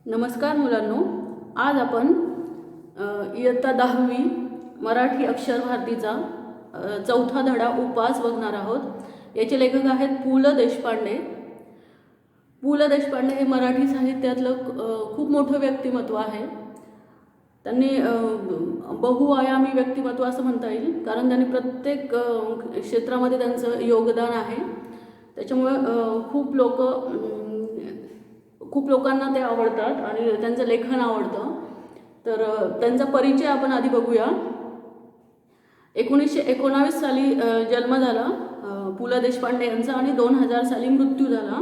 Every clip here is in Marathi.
नमस्कार मुलांनो, आज आपण इयत्ता 10वी मराठी अक्षर भारतीचा चौथा धडा उपास बघणार आहोत। याचे लेखक आहेत पु ल देशपांडे। पु ल देशपांडे हे मराठी साहित्यातलं खूप मोठं व्यक्तिमत्व आहे। त्यांनी बहुआयामी व्यक्तिमत्व असं म्हणता येईल, कारण त्यांनी प्रत्येक क्षेत्रामध्ये त्यांचं योगदान आहे। त्याच्यामुळे खूप लोकांना ते आवडतात आणि त्यांचं लेखन आवडतं। तर त्यांचा परिचय आपण आधी बघूया। 1919 साली जन्म झाला पु ल देशपांडे यांचा आणि 2000 साली मृत्यू झाला।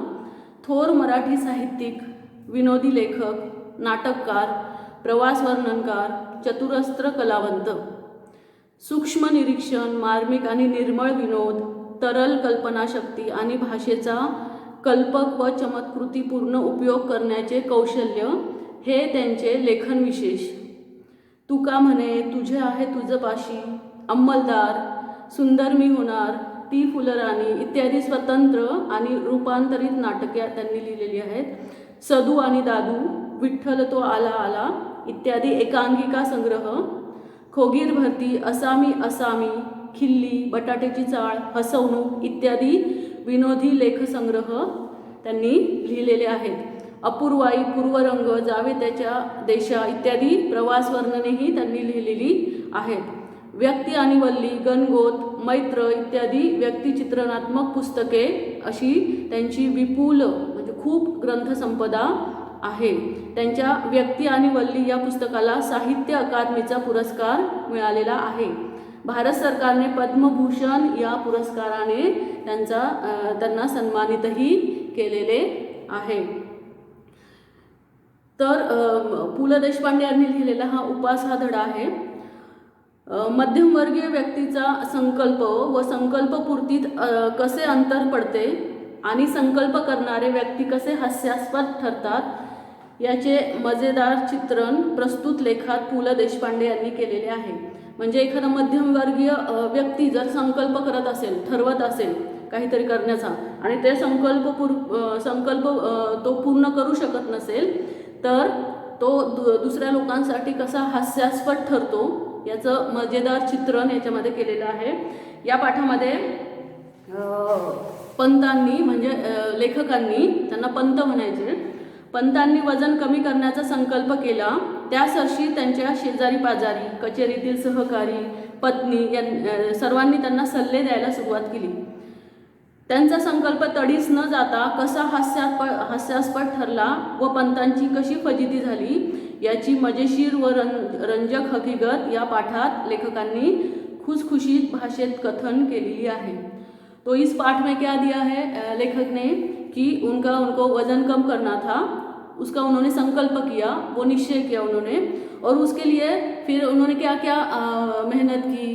थोर मराठी साहित्यिक, विनोदी लेखक, नाटककार, प्रवास वर्णनकार, चतुरस्त्र कलावंत, सूक्ष्म निरीक्षण, मार्मिक आणि निर्मळ विनोद, तरल कल्पनाशक्ती आणि भाषेचा कल्पक व चमत्कृतीपूर्ण उपयोग करण्याचे कौशल्य हे त्यांचे लेखन विशेष। तुका म्हणे तुझे आहे तुझ पाशी, अंमलदार, सुंदर मी होणार, ती फुलराणी इत्यादी स्वतंत्र आणि रूपांतरित नाटके त्यांनी लिहिलेली आहेत। सदू आणि दादू, विठ्ठल तो आला आला इत्यादी एकांकिका संग्रह, खोगीर भरती, असामी असामी, खिल्ली, बटाट्याची चाळ, हसवणूक इत्यादी विनोदी लेखसंग्रह त्यांनी लिहिलेले आहेत। अपूर्वाई, पूर्वरंग, जावे त्याच्या देशा इत्यादी प्रवास वर्णनेही त्यांनी लिहिलेली आहेत। व्यक्ती आणि वल्ली, गणगोत, मैत्र इत्यादी व्यक्तिचित्रणात्मक पुस्तके अशी त्यांची विपुल म्हणजे खूप ग्रंथसंपदा आहे। त्यांच्या व्यक्ती आणि वल्ली या पुस्तकाला साहित्य अकादमीचा पुरस्कार मिळालेला आहे। भारत सरकारने पद्मभूषण या पुरस्काराने त्यांना सन्मानितही केलेले आहे। तर पु ल देशपांडे यांनी लिहिलेला हा उपास हा धडा आहे। मध्यमवर्गीय व्यक्तीचा संकल्प व संकल्पपूर्तीत कसे अंतर पडते आणि संकल्प करणारे व्यक्ती कसे हास्यास्पद ठरतात याचे मजेदार चित्रण प्रस्तुत लेखात पु ल देशपांडे यांनी केलेले आहे। म्हणजे एखादा मध्यमवर्गीय व्यक्ती जर संकल्प करत असेल, ठरवत असेल काहीतरी करण्याचा आणि ते संकल्प तो पूर्ण करू शकत नसेल, तर तो दुसऱ्या लोकांसाठी कसा हास्यास्पद ठरतो याचं मजेदार चित्रण याच्यामध्ये केलेलं आहे। या पाठामध्ये पंतांनी म्हणजे लेखकांनी, त्यांना पंत म्हणायचे, पंतांनी वजन कमी करण्याचा संकल्प केला। त्यासर्षी त्यांच्या शेजारी पाजारी, कचेरीतील सहकारी, पत्नी सर्वांनी त्यांना सल्ले द्यायला सुरुवात केली। त्यांचा संकल्प तडीस न जाता कसा हास्यास्पद ठरला व पंतांची कशी फजिती झाली याची मजेशीर व रंजक हकीकत या पाठात लेखकांनी खुसखुशीत भाषेत कथन केलेली आहे। तो इस पाठ में क्या दिया है लेखक ने कि उनको वजन कम करना था, उसका उन्होंने संकल्प किया, वो निश्चय किया उन्होंने, और उसके लिए फिर उन्होंने क्या क्या मेहनत की।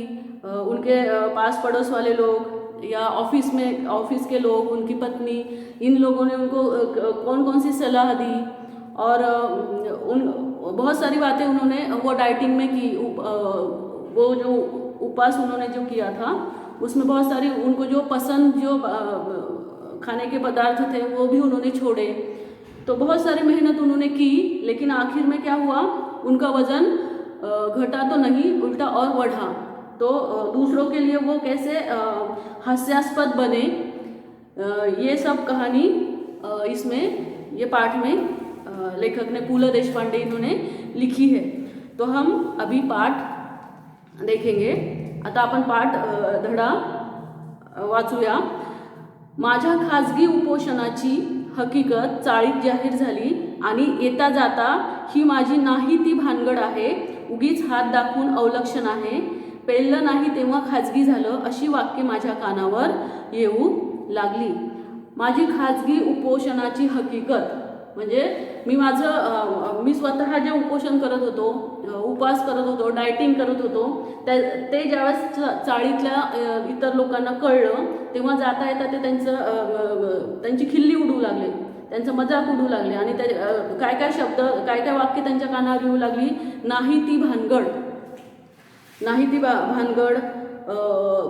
उनके पास पड़ोस वाले लोग या ऑफिस के लोग, उनकी पत्नी, इन लोगों ने उनको कौन कौन सी सलाह दी और बहुत सारी बातें उन्होंने वो डाइटिंग में की। वो जो उपास उन्होंने जो किया था उसमें बहुत सारी उनको जो पसंद जो खाने के पदार्थ थे वो भी उन्होंने छोड़े। तो बहुत सारी मेहनत उन्होंने की, लेकिन आखिर में क्या हुआ, उनका वज़न घटा तो नहीं, उल्टा और बढ़ा। तो दूसरों के लिए वो कैसे हास्यास्पद बने, ये सब कहानी इसमें ये पाठ में लेखक ने पु ल देशपांडे इन्होंने लिखी है। तो हम अभी पाठ देखेंगे। आता आपण पाठ धडा वाचूया। माझ्या खाजगी उपोषणाची हकीकत चाळीत जाहीर झाली आणि येता जाता ही माझी नाही ती भानगड आहे, उगीच हात दाखवून अवलक्षण आहे, पेललं नाही तेव्हा खाजगी झालं अशी वाक्य माझ्या कानावर येऊ लागली। माझी खाजगी उपोषणाची हकीकत म्हणजे मी स्वतः जे उपोषण करत होतो, उपवास करत होतो, डायटिंग करत होतो, ते ज्यावेळेस चाळीतल्या इतर लोकांना कळलं तेव्हा जाता येता ते त्यांची खिल्ली उडू लागले, त्यांचं मजाक उडू लागले आणि ते काय शब्द काय वाक्य त्यांच्या कानावर येऊ लागली। नाही ती भानगड, नाही ती भानगड,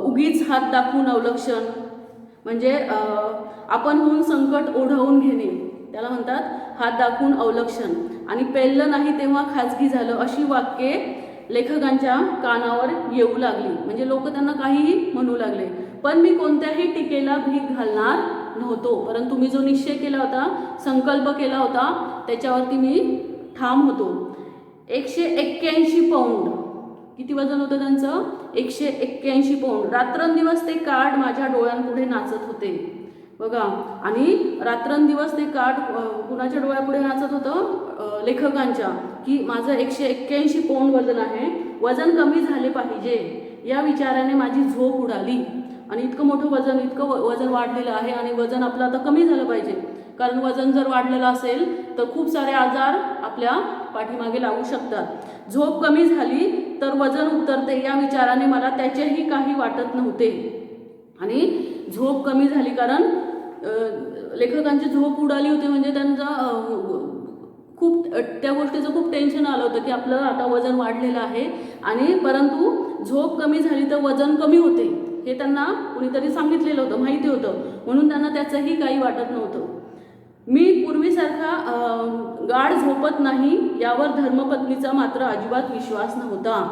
उगीच हात दाखवून अवलक्षण म्हणजे आपण होऊन संकट ओढवून घेणे, त्याला म्हणतात हात दाखवून अवलक्षण. आणि पेललं नाही तेव्हा खाजगी झालं, अशी वाक्ये लेखकांच्या कानावर येऊ लागली. म्हणजे लोक त्यांना काहीही म्हणू लागले, पण मी कोणत्याही टीकेला भीक घालणार नव्हतो. परंतु मी जो निश्चय केला होता, संकल्प केला होता, त्याच्यावरती मी ठाम होतो. 181 पौंड, किती वजन होतं त्यांचं? 181 पौंड. रात्रंदिवस ते कार्ड माझ्या डोळ्यांपुढे नाचत होते. बघा, आणि रात्रंदिवस ते कार्ड कुणाच्या डोळ्यापुढे नाचत होतं? लेखकांच्या, की माझं 181 पौंड वजन आहे, वजन कमी झाले पाहिजे, या विचाराने माझी झोप उडाली. आणि इतकं मोठं वजन, इतकं वजन वाढलेलं आहे आणि वजन आपलं आता कमी झालं पाहिजे. कारण वजन जर वाढलेलं असेल तर खूप सारे आजार आपल्या पाठीमागे लागू शकतात. झोप कमी झाली तर वजन उतरते, या विचाराने मला त्याचेही काही वाटत नव्हते. आणि झोप कमी झाली कारण लेखकांची झोप उडाली होती, म्हणजे त्यांचा खूप त्या गोष्टीचं खूप टेन्शन आलं होतं की आपलं आता वजन वाढलेलं आहे. आणि परंतु झोप कमी झाली तर वजन कमी होते, हे त्यांना कुणीतरी सांगितलेलं होतं, माहिती होतं, म्हणून त्यांना त्याचंही काही वाटत नव्हतं. मी पूर्वीसारखा गाढ झोपत नाही, यावर धर्मपत्नीचा मात्र अजिबात विश्वास नव्हता.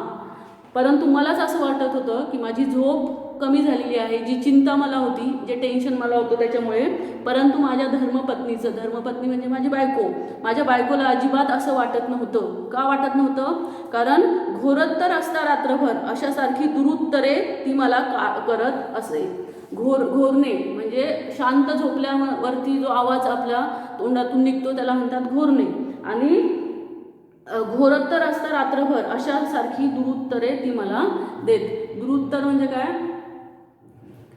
परंतु मलाच असं वाटत होतं की माझी झोप कमी झालेली आहे, जी चिंता मला होती, जे टेन्शन मला होतं त्याच्यामुळे. परंतु माझ्या धर्मपत्नीचं, धर्मपत्नी म्हणजे माझी बायको, माझ्या बायकोला अजिबात असं वाटत नव्हतं. का वाटत नव्हतं? कारण घोरत्तर असता रात्रभर, अशासारखी दुरुत्तरे ती मला करत असे. घोरणे म्हणजे शांत झोपल्यावरती जो आवाज आपल्या तोंडातून निघतो त्याला म्हणतात घोरणे. आणि घोरत्तर असता रात्रभर, अशासारखी दुरुत्तरे ती मला देत. दुरुत्तर म्हणजे काय?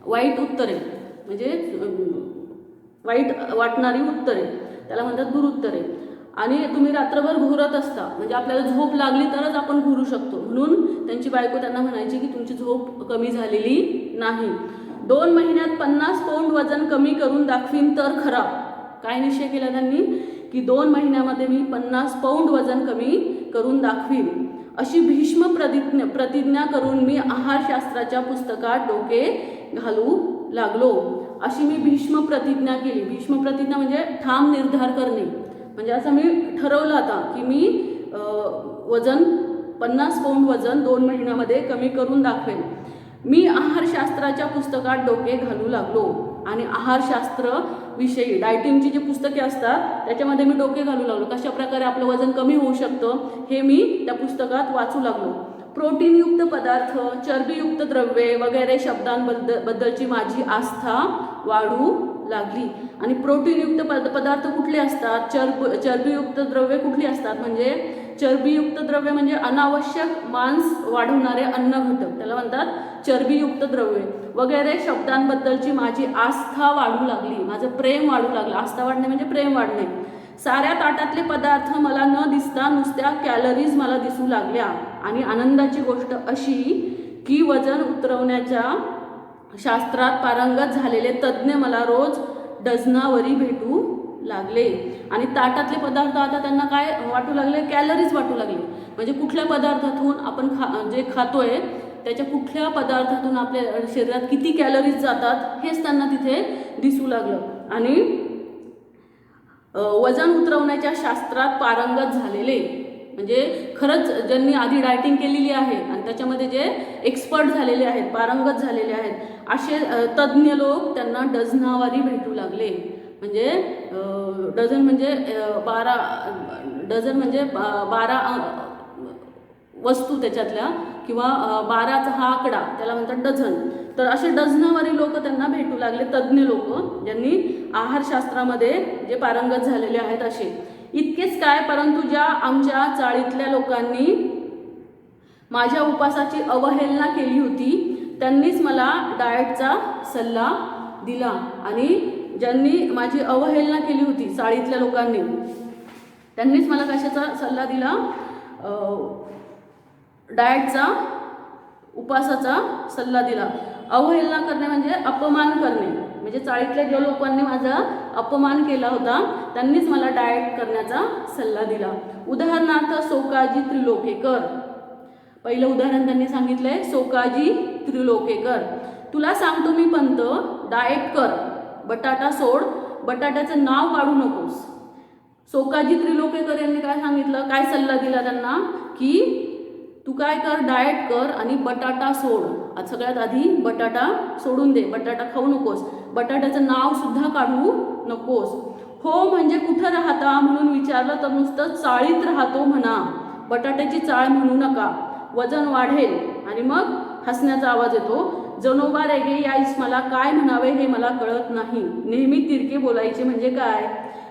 वाईट उत्तरे, म्हणजे वाईट वाटणारी उत्तरे, त्याला म्हणतात दुरुत्तरे. आणि तुम्ही रात्रभर घोरत असता, म्हणजे आपल्याला झोप लागली तरच आपण घोरू शकतो. म्हणून त्यांची बायको त्यांना म्हणायची की तुमची झोप कमी झालेली नाही. 2 महिन्यात 50 पौंड वजन कमी करून दाखवीन तर खरा. काय निश्चय केला त्यांनी? की 2 महिन्यामध्ये मी 50 पौंड वजन कमी करून दाखवीन, अशी भीष्म प्रतिज्ञा करून मी आहारशास्त्राच्या पुस्तकात डोके घालू लागलो. अशी मी भीष्म प्रतिज्ञा केली. भीष्म प्रतिज्ञा म्हणजे ठाम निर्धार करणे. म्हणजे असं मी ठरवलं आता की मी वजन 50 पौंड वजन 2 महिन्यामध्ये कमी करून दाखवेन. मी आहारशास्त्राच्या पुस्तकात डोके घालू लागलो. आणि आहारशास्त्र विषयी डायटिंगची जी पुस्तके असतात त्याच्यामध्ये मी डोके घालू लागलो. कशा प्रकारे आपलं वजन कमी होऊ शकतं हे मी त्या पुस्तकात वाचू लागलो. प्रोटीनयुक्त पदार्थ, चरबीयुक्त द्रव्ये वगैरे शब्दांबद्दलची माझी आस्था वाढू लागली. आणि प्रोटीनयुक्त पदार्थ कुठले असतात? चरबीयुक्त द्रव्ये कुठली असतात? म्हणजे चरबीयुक्त द्रव्य म्हणजे अनावश्यक मांस वाढवणारे अन्न घटक, त्याला म्हणतात चरबीयुक्त द्रव्ये वगैरे शब्दांबद्दलची माझी आस्था वाढू लागली. माझं प्रेम वाढू लागलं. आस्था वाढणे म्हणजे प्रेम वाढणे. साऱ्या ताटातले पदार्थ मला न दिसता नुसत्या कॅलरीज मला दिसू लागल्या. आणि आनंदाची गोष्ट अशी की वजन उतरवण्याच्या शास्त्रात पारंगत झालेले तज्ज्ञ मला रोज डझनावरी भेटू लागले. आणि ताटातले पदार्थ आता त्यांना काय वाटू लागले? कॅलरीज वाटू लागले. म्हणजे कुठल्या पदार्थातून आपण जे खातोय त्याच्या कुठल्या पदार्थातून आपल्या शरीरात किती कॅलरीज जातात हेच त्यांना तिथे दिसू लागलं. आणि वजन उतरवण्याच्या शास्त्रात पारंगत झालेले, म्हणजे खरंच ज्यांनी आधी डायटिंग केलेली आहे आणि त्याच्यामध्ये जे एक्सपर्ट झालेले आहेत, पारंगत झालेले आहेत, असे तज्ज्ञ लोक त्यांना डझनावारी भेटू लागले. म्हणजे डझन म्हणजे 12 डझन म्हणजे 12 वस्तू त्याच्यातल्या, किंवा 12चा हा आकडा त्याला म्हणतात डझन. तर असे डझनावारी लोक त्यांना भेटू लागले, तज्ज्ञ लोक ज्यांनी आहारशास्त्रामध्ये जे पारंगत झालेले आहेत असे. इतकेच काय, परंतु ज्या आमच्या चाळीतल्या लोकांनी माझ्या उपासाची अवहेलना केली होती त्यांनीच मला डाएटचा सल्ला दिला. आणि ज्यांनी माझी अवहेलना केली होती चाळीतल्या लोकांनी त्यांनीच मला कशाचा सल्ला दिला? डाएटचा, उपासाचा सल्ला दिला. अवहेलना करणे म्हणजे अपमान करणे. म्हणजे चाळीतल्या ज्या लोकांनी माझा अपमान केला होता त्यांनीच मला डाएट करण्याचा सल्ला दिला. उदाहरणार्थ सोकाजी त्रिलोकेकर. पहिलं उदाहरण त्यांनी सांगितलंय सोकाजी त्रिलोकेकर. तुला सांगतो मी पंत, डाएट कर, बटाटा सोड, बटाट्याचं नाव काढू नकोस. सोकाजी त्रिलोकेकर यांनी काय सांगितलं, काय सल्ला दिला त्यांना, की तू काय कर, डाएट कर आणि बटाटा सोड. सगळ्यात आधी बटाटा सोडून दे, बटाटा खाऊ नकोस, बटाट्याचं नाव सुद्धा काढू नकोस. हो म्हणजे कुठं राहता म्हणून विचारलं तर नुसतं चाळीत राहतो म्हणा, बटाट्याची चाळ म्हणू नका, वजन वाढेल. आणि मग हसण्याचा आवाज येतो. जनोबा रेगे याईस मला काय म्हणावे हे मला कळत नाही. नेहमी तिरके बोलायचे म्हणजे काय,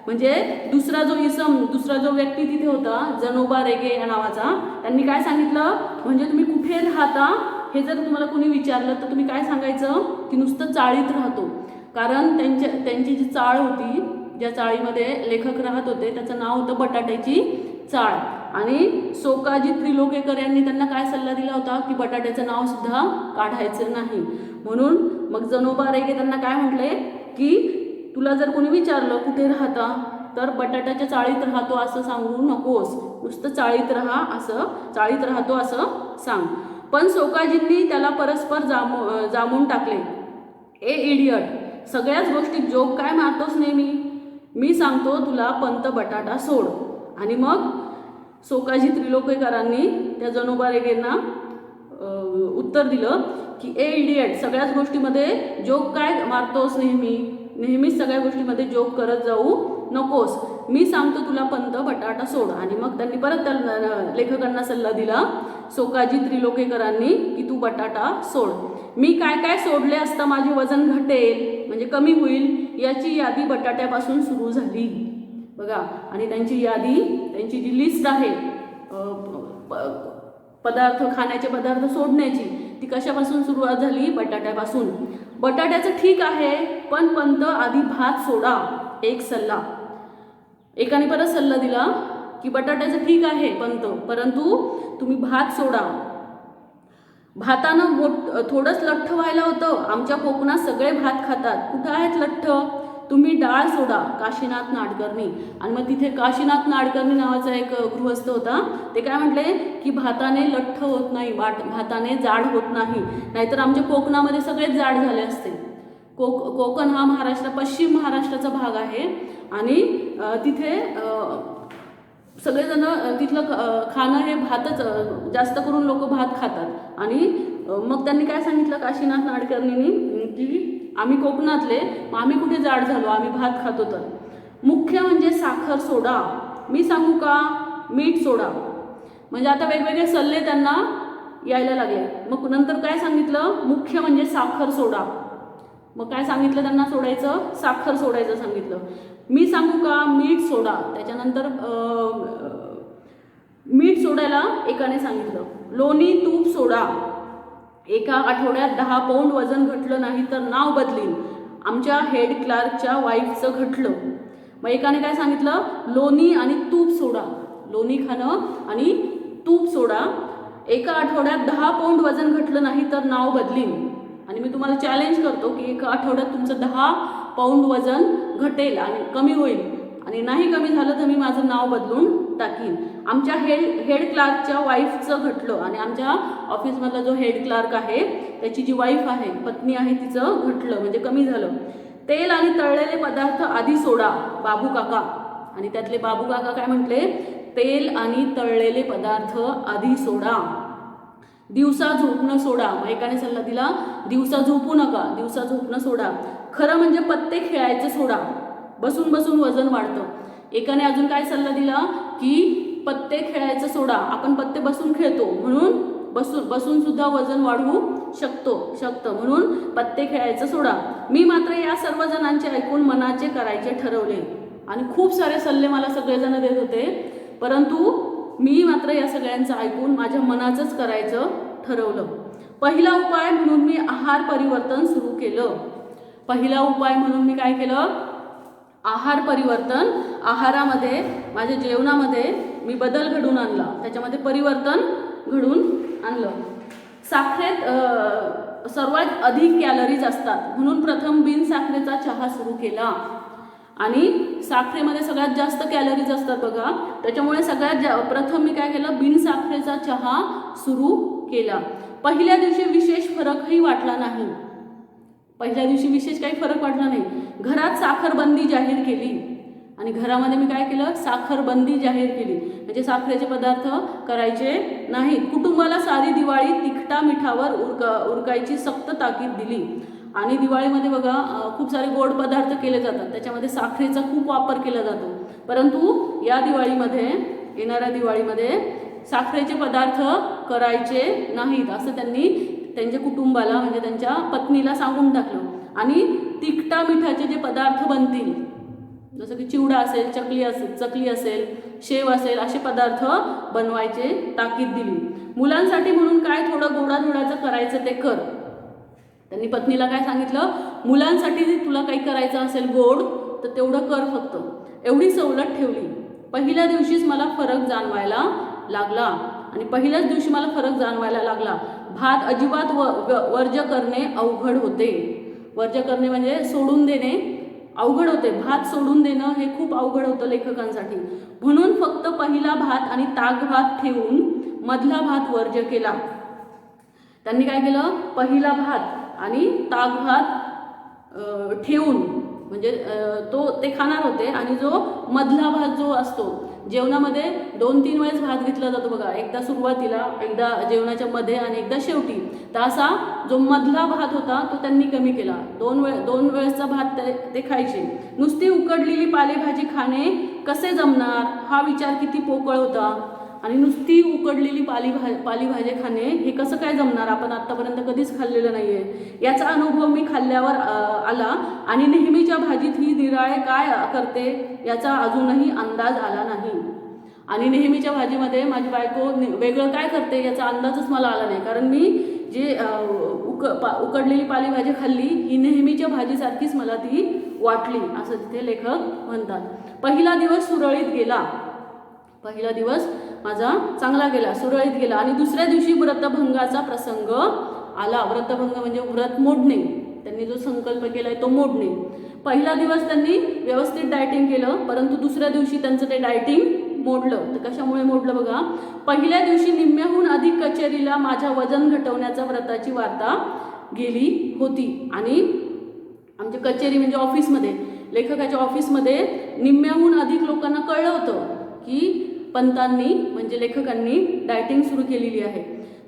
म्हणजे दुसरा जो व्यक्ती तिथे होता जनोबा रेगे या नावाचा, त्यांनी काय सांगितलं, म्हणजे तुम्ही कुठे राहता हे जर तुम्हाला कोणी विचारलं तर तुम्ही काय सांगायचं, की नुसतं चाळीत राहतो. कारण त्यांची जी चाळ होती, ज्या चाळीमध्ये लेखक राहत होते त्याचं नाव होतं बटाट्याची चाळ. आणि सोकाजी त्रिलोकेकर यांनी त्यांना काय सल्ला दिला होता, की बटाट्याचं नाव सुद्धा काढायचं नाही. म्हणून मग जनोबा रेगे त्यांना काय म्हटले, की तुला जर कोणी विचारलं कुठे राहता तर बटाट्याच्या चाळीत राहतो असं सांगू नकोस, नुसतं चाळीत राहतो असं सांग. पण सोकाजींनी त्याला परस्पर जामून टाकले. ए इडियट, सगळ्याच गोष्टी जोक काय मारतोस नेहमी, मी सांगतो तुला पंत बटाटा सोड. आणि मग सोकाजी त्रिलोकेकरांनी त्या जनोबा रेगेंना उत्तर दिलं, की ए इडियट, सगळ्याच गोष्टीमध्ये जोक काय मारतोस नेहमीच सगळ्या गोष्टीमध्ये जोक करत जाऊ नकोस, मी सांगतो तुला पंत बटाटा सोड. आणि मग त्यांनी परत त्या लेखकांना सल्ला दिला सोकाजी त्रिलोकेकरांनी, की तू बटाटा सोड. मी काय काय सोडले असता माझे वजन घटेल म्हणजे कमी होईल याची यादी बटाट्यापासून सुरू झाली बघा. आणि त्यांची जी लिस्ट आहे खाण्याचे पदार्थ सोडण्याची, ती कशापासून सुरुवात झाली, बटाट्यापासून. बटाट्याचं ठीक आहे पण पंत आधी भात सोडा, एक सल्ला. एकाने परत सल्ला दिला की बटाट्याचं ठीक आहे परंतु तुम्ही भात सोडा. भातानं थोडंच लठ्ठ व्हायला होतं, आमच्या कोकणात सगळे भात खातात, कुठं आहेत लठ्ठ, तुम्ही डाळ सोडा, काशीनाथ नाडकर्णी. आणि मग तिथे काशीनाथ नाडकर्णी नावाचा एक गृहस्थ होता, ते काय म्हटले, की भाताने लठ्ठ होत नाही, भाताने जाड होत नाही, नाहीतर आमच्या कोकणामध्ये सगळेच जाड झाले असते. कोकण हा पश्चिम महाराष्ट्राचा भाग आहे आणि तिथे सगळेजण तिथलं खाणं हे भातच, जास्त करून लोक भात खातात. आणि मग त्यांनी काय सांगितलं काशीनाथ नाडकर्णींनी, की आम्ही कोकणातले, मग आम्ही कुठे जाड झालो, आम्ही भात खातो. तर मुख्य म्हणजे साखर सोडा, मी सांगू का, मीठ सोडा. म्हणजे आता वेगवेगळे सल्ले त्यांना यायला लागले. मग नंतर काय सांगितलं, मुख्य म्हणजे साखर सोडा. मग काय सांगितलं त्यांना सोडायचं, साखर सोडायचं सांगितलं. मी सांगू का, मीठ सोडा. त्याच्यानंतर मीठ सोडायला एकाने सांगितलं. लोणी तूप सोडा, एका आठवड्यात 10 पाऊंड वजन घटलं नाही तर नाव बदलीन, आमच्या हेड क्लार्कच्या वाईफचं घटलं. मग एकाने काय सांगितलं, लोणी आणि तूप सोडा, लोणी खाणं आणि तूप सोडा, एका आठवड्यात 10 पाऊंड वजन घटलं नाही तर नाव बदलीन. आणि मी तुम्हाला चॅलेंज करतो की एका आठवड्यात तुमचं 10 पाऊंड वजन घटेल आणि कमी होईल, आणि नाही कमी झालं तर मी माझं नाव बदलून टाकीन. आमच्या हेड क्लार्कच्या वाईफचं घटलं, आणि आमच्या ऑफिसमधला जो हेड क्लार्क आहे त्याची जी वाईफ आहे, पत्नी आहे, तिचं घटलं म्हणजे कमी झालं. तेल आणि तळलेले पदार्थ आधी सोडा, बाबू काका. आणि त्यातले बाबू काका काय म्हटले, तेल आणि तळलेले पदार्थ आधी सोडा. दिवसा झोपणं सोडा. मग एकाने सल्ला दिला, दिवसा झोपू नका, दिवसा झोपणं सोडा. खरं म्हणजे पत्ते खेळायचं सोडा, बसून बसून वजन वाढतं. एकाने अजून काय सल्ला दिला, की पत्ते खेळायचं सोडा, आपण पत्ते बसून खेळतो म्हणून बसून सुद्धा वजन वाढवू शकतं म्हणून पत्ते खेळायचं सोडा. मी मात्र या सर्व जणांचे ऐकून मनाचे करायचे ठरवले. आणि खूप सारे सल्ले मला सगळेजण देत होते, परंतु मी मात्र या सगळ्यांचं ऐकून माझ्या मनाचंच करायचं ठरवलं. पहिला उपाय म्हणून मी आहार परिवर्तन सुरू केलं. पहिला उपाय म्हणून मी काय केलं, आहार परिवर्तन. आहारामध्ये, माझ्या जेवणामध्ये मी बदल घडून आणला, त्याच्यामध्ये परिवर्तन घडून आणलं. साखरेत सर्वात अधिक कॅलरीज असतात म्हणून प्रथम बिनसाखरेचा चहा सुरू केला. आणि साखरेमध्ये सगळ्यात जास्त कॅलरीज असतात बघा, त्याच्यामुळे प्रथम मी काय केलं, बिनसाखरेचा चहा सुरू केला. पहिल्या दिवशी विशेष फरकही वाटला नाही. पहिल्या दिवशी विशेष काही फरक वाटला नाही. घरात साखरबंदी जाहीर केली आणि घरामध्ये मी काय केलं, साखरबंदी जाहीर केली, म्हणजे साखरेचे पदार्थ करायचे नाहीत. कुटुंबाला सारी दिवाळी तिखटा मिठावर उरकायची सक्त ताकीद दिली. आणि दिवाळीमध्ये बघा खूप सारे गोड पदार्थ केले जातात, त्याच्यामध्ये साखरेचा खूप वापर केला जातो. परंतु या दिवाळीमध्ये, येणाऱ्या दिवाळीमध्ये साखरेचे पदार्थ करायचे नाहीत असं त्यांनी त्यांच्या कुटुंबाला म्हणजे त्यांच्या पत्नीला सांगून टाकलं. आणि तिखटा मिठाचे जे पदार्थ बनतील, जसं की चिवडा असेल, चकली असेल, शेव असेल, असे पदार्थ बनवायचे ताकीद दिली. मुलांसाठी म्हणून काय थोडं गोडाधोडाचं करायचं ते कर. त्यांनी पत्नीला काय सांगितलं, मुलांसाठी तुला काही करायचं असेल गोड तर तेवढं कर फक्त, एवढी सवलत ठेवली. पहिल्या दिवशीच मला फरक जाणवायला लागला आणि पहिल्याच दिवशी मला फरक जाणवायला लागला. भात अजिबात वर्ज्य करणे अवघड होते. वर्ज्य करणे म्हणजे सोडून देणे अवघड होते. भात सोडून देणं हे खूप अवघड होतं लेखकांसाठी. म्हणून फक्त पहिला भात आणि ताक भात ठेवून मधला भात वर्ज्य केला. त्यांनी काय केलं, पहिला भात आणि ताक भात ठेवून म्हणजे ते खाणार होते. आणि जो मधला भात जो असतो, जेवणामध्ये 2-3 वेळेस भात घेतला जातो बघा, एकदा सुरुवातीला, एकदा जेवणाच्या मध्ये आणि एकदा शेवटी. तर असा जो मधला भात होता तो त्यांनी कमी केला. 2 वेळेसचा भात ते खायचे. नुसती उकडलेली पालेभाजी खाणे कसे जमणार हा विचार किती पोकळ होता. आणि नुसती उकडलेली पालेभाजी खाणे हे कसं काय जमणार, आपण आत्तापर्यंत कधीच खाल्लेलं नाही आहे. याचा अनुभव मी खाल्ल्यावर आला आणि नेहमीच्या भाजीत ही निराळे काय करते याचा अजूनही अंदाज आला नाही. आणि नेहमीच्या भाजीमध्ये माझी बायको वेगळं काय करते याचा अंदाजच मला आला नाही, कारण मी जे उकडलेली पालेभाजी खाल्ली ही नेहमीच्या भाजीसारखीच मला ती वाटली, असं तिथे लेखक म्हणतात. पहिला दिवस सुरळीत गेला. पहिला दिवस माझा चांगला गेला, सुरळीत गेला. आणि दुसऱ्या दिवशी व्रतभंगाचा प्रसंग आला. व्रतभंग म्हणजे व्रत मोडणे, त्यांनी जो संकल्प केलाय तो मोडणे. पहिला दिवस त्यांनी व्यवस्थित डायटिंग केलं, परंतु दुसऱ्या दिवशी त्यांचं ते डायटिंग मोडलं. तर कशामुळे मोडलं बघा. पहिल्या दिवशी निम्म्याहून अधिक कचेरीला माझ्या वजन घटवण्याचा व्रताची वार्ता गेली होती. आणि आमच्या कचेरी म्हणजे ऑफिसमध्ये, लेखकाच्या ऑफिसमध्ये निम्म्याहून अधिक लोकांना कळलं होतं की पंतांनी म्हणजे लेखकांनी डायटिंग सुरू केलेली आहे.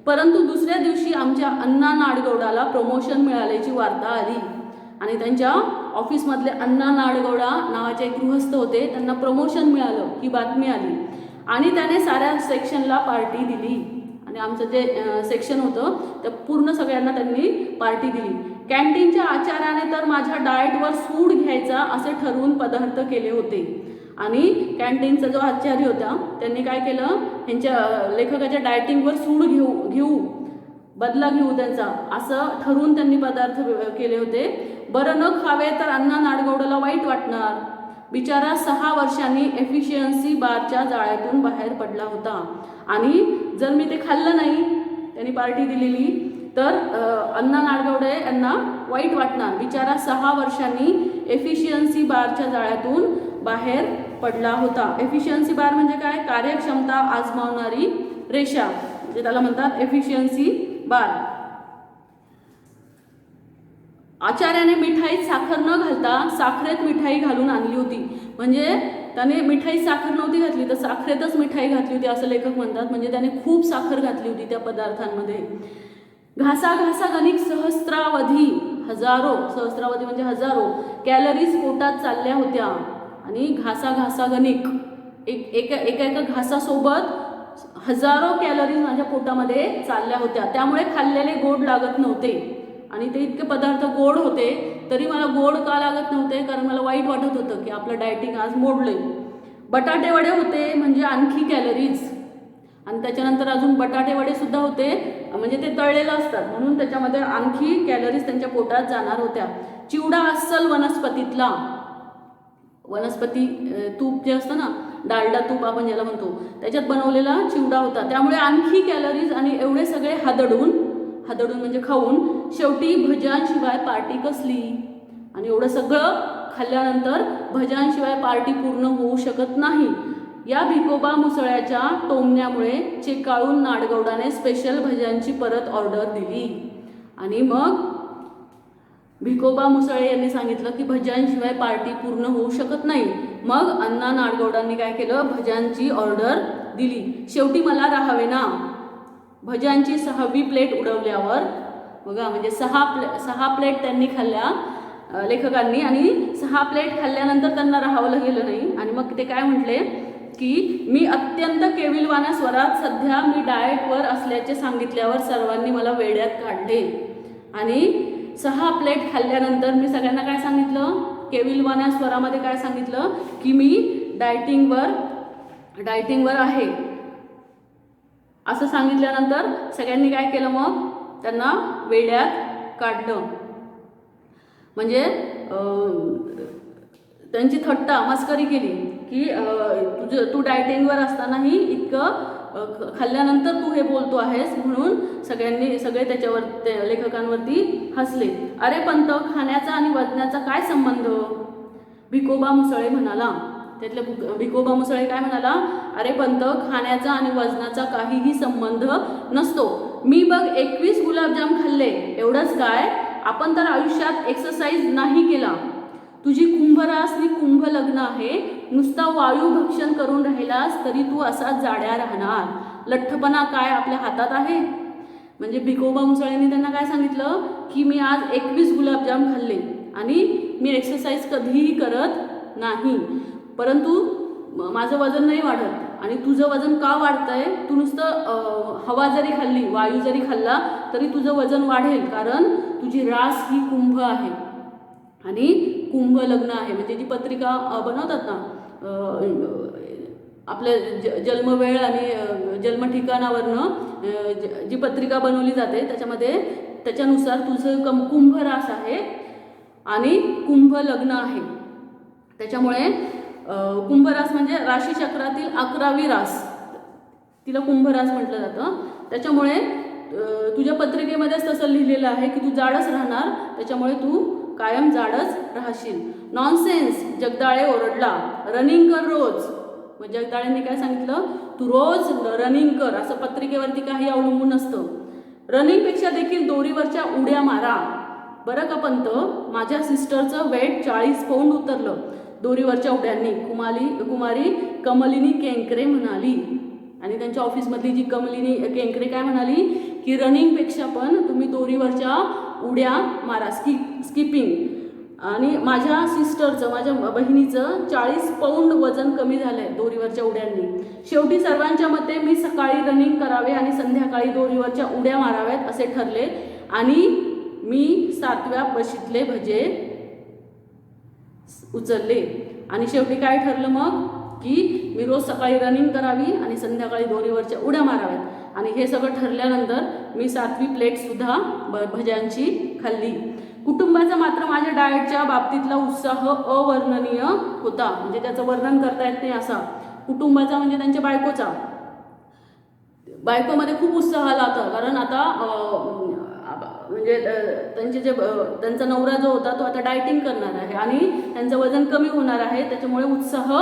परंतु दुसऱ्या दिवशी आमच्या अण्णा नाडगौडाला प्रमोशन मिळाल्याची वार्ता आली. आणि त्यांच्या ऑफिसमधले अण्णा नाडगौडा नावाचे एक गृहस्थ होते, त्यांना प्रमोशन मिळालं ही बातमी आली. आणि त्याने साऱ्या सेक्शनला पार्टी दिली. आणि आमचं जे सेक्शन होतं त्या पूर्ण सगळ्यांना त्यांनी पार्टी दिली. कॅन्टीनच्या आचार्याने तर माझ्या डाएटवर सूड घ्यायचा असे ठरवून पदार्थ केले होते. आणि कॅन्टीनचा जो आचार्य होता त्यांनी काय केलं, ह्यांच्या लेखकाच्या डायटिंगवर सूड बदला घेऊ त्यांचा असं ठरवून त्यांनी पदार्थ केले होते. बरं न खावे तर अण्णा नाडगौडाला वाईट वाटणार. बिचारा 6 वर्षांनी एफिशियन्सी बारच्या जाळ्यातून बाहेर पडला होता. आणि जर मी ते खाल्लं नाही, त्यांनी पार्टी दिलेली, तर अण्णा नाडगौडे यांना वाईट वाटणार. बिचारा 6 वर्षांनी एफिशियन्सी बारच्या जाळ्यातून बाहेर पडला होता. एफिशियन्सी बार म्हणजे काय, कार्यक्षमता आजमावणारी रेषा, म्हणजे त्याला म्हणतात एफिशियन्सी बार. आचार्याने मिठाईत साखर न घालता साखरेत मिठाई घालून आणली होती. म्हणजे त्याने मिठाईत साखर नव्हती घातली तर साखरेतच मिठाई घातली होती असं लेखक म्हणतात. म्हणजे त्याने खूप साखर घातली होती त्या पदार्थांमध्ये. घासाघासा गणिक सहस्रावधी म्हणजे हजारो कॅलरीज पोटात चालल्या होत्या. आणि घासा गणिक एका घासासोबत हजारो कॅलरीज माझ्या पोटामध्ये चालल्या होत्या. त्यामुळे खाल्लेले गोड लागत नव्हते. आणि ते इतके पदार्थ गोड होते तरी मला गोड का लागत नव्हते, कारण मला वाईट वाटत होतं की आपलं डायटिंग आज मोडलंय. बटाटे वडे होते म्हणजे आणखी कॅलरीज. आणि त्याच्यानंतर अजून बटाटे वडे सुद्धा होते, म्हणजे ते तळलेलं असतात म्हणून त्याच्यामध्ये आणखी कॅलरीज त्यांच्या पोटात जाणार होत्या. चिवडा अस्सल वनस्पती तूप जे असतं ना, डालडा तूप आपण ज्याला म्हणतो, त्याच्यात बनवलेला चिवडा होता. त्यामुळे आणखी कॅलरीज. आणि एवढे सगळे हादडून म्हणजे खाऊन शेवटी भज्यांशिवाय पार्टी कसली. आणि एवढं सगळं खाल्ल्यानंतर भज्यांशिवाय पार्टी पूर्ण होऊ शकत नाही. या भिकोबा मुसळ्याच्या टोमण्यामुळे चेकाळून नाडगौडाने स्पेशल भज्यांची परत ऑर्डर दिली. आणि मग भिकोबा मुसळे यांनी सांगितलं की भज्यांशिवाय पार्टी पूर्ण होऊ शकत नाही. मग अण्णा नाडगौडांनी काय केलं, भज्यांची ऑर्डर दिली. शेवटी मला राहावे ना. भज्यांची 6वी प्लेट उडवल्यावर बघा, म्हणजे 6 प्लेट त्यांनी खाल्ल्या लेखकांनी, आणि 6 प्लेट खाल्ल्यानंतर त्यांना राहावं गेलं नाही. आणि मग ते काय म्हटले की मी अत्यंत केविलवाण्या स्वरात सध्या मी डाएटवर असल्याचे सांगितल्यावर सर्वांनी मला वेड्यात काढले. आणि 6 प्लेट खाल्ल्यानंतर मी सगळ्यांना काय सांगितलं, केविलवाण्या स्वरामध्ये काय सांगितलं की मी डाएटिंगवर आहे असं सांगितल्यानंतर सगळ्यांनी काय केलं, मग त्यांना वेड्यात काढलं. म्हणजे त्यांची थट्टा मस्करी केली की तू डाएटिंगवर असतानाही इतकं खाल्ल्यानंतर तू हे बोलतो आहेस, म्हणून सगळे त्याच्यावर लेखकांवरती हसले. अरे पंत, खाण्याचा आणि वजनाचा काय संबंध? भिकोबा मुसळे म्हणाला. त्यातले भिकोबा मुसळे काय म्हणाला, अरे पंत, खाण्याचा आणि वजनाचा काहीही संबंध नसतो. मी बघ 21 गुलाबजाम खाल्ले, एवढंच काय? आपण तर आयुष्यात एक्सरसाइज नाही केला. तुझी कुंभरासनी कुंभ लग्न आहे. नुसता वायू भक्षण करून राहिलास तरी तू असाच जाड्या राहणार. लठ्ठपणा काय आपल्या हातात आहे? म्हणजे भिकोबा मुसळेंनी त्यांना काय सांगितलं की मी आज 21 गुलाबजाम खाल्ले आणि मी एक्सरसाइज कधीही करत नाही, परंतु माझं वजन नाही वाढत. आणि तुझं वजन का वाढतंय? तू नुसतं हवा जरी खाल्ली, वायू जरी खाल्ला तरी तुझं वजन वाढेल, कारण तुझी रास ही कुंभ आहे आणि कुंभ लग्न आहे. म्हणजे जी पत्रिका बनवतात ना, आपल्या जन्मवेळ आणि जन्म ठिकाणावरनं जी पत्रिका बनवली जाते त्याच्यानुसार तुझं कुंभ रास आहे आणि कुंभ लग्न आहे. त्याच्यामुळे कुंभरास म्हणजे राशीचक्रातील 11वी रास, तिला कुंभरास म्हटलं जातं. त्याच्यामुळे तुझ्या पत्रिकेमध्येच तसं लिहिलेलं आहे की तू जाडच राहणार, त्याच्यामुळे तू कायम जाडच राहशील. नॉनसेन्स, जगदाळे ओरडला. रनिंग कर रोज. मग जगदाळेंनी काय सांगितलं, तू रोज रनिंग कर, असं पत्रिकेवरती काही अवलंबून नसतं. रनिंगपेक्षा देखील दोरीवरच्या उड्या मारा. बरं का पंत, माझ्या सिस्टरचं वेट 40 पौंड उतरलं दोरीवरच्या उड्यांनी, कुमारी कमलिनी केंकरे म्हणाली. आणि त्यांच्या ऑफिसमधली जी कमलिनी केंकरे काय म्हणाली की रनिंगपेक्षा पण तुम्ही दोरीवरच्या उड्या मारा, स्किपिंग. आणि माझ्या सिस्टरचं, माझ्या बहिणीचं 40 पौंड वजन कमी झालंय दोरीवरच्या उड्यांनी. शेवटी सर्वांच्या मते मी सकाळी रनिंग करावे आणि संध्याकाळी दोरीवरच्या उड्या माराव्यात असे ठरले आणि मी 7व्या बशीतले भजे उचलले. आणि शेवटी काय ठरलं मग की मी रोज सकाळी रनिंग करावी आणि संध्याकाळी दोरीवरच्या उड्या माराव्यात. आणि हे सगळं ठरल्यानंतर मी 7वी प्लेटसुद्धा भज्यांची खाल्ली. कुटुंबाचा मात्र माझ्या डाएटच्या बाबतीतला उत्साह अवर्णनीय होता. म्हणजे त्याचं वर्णन करता येत नाही असा. कुटुंबाचा म्हणजे त्यांच्या बायकोमध्ये खूप उत्साह आला होता, कारण आता म्हणजे त्यांचा नवरा जो होता तो आता डाएटिंग करणार आहे आणि त्यांचं वजन कमी होणार आहे. त्याच्यामुळे उत्साह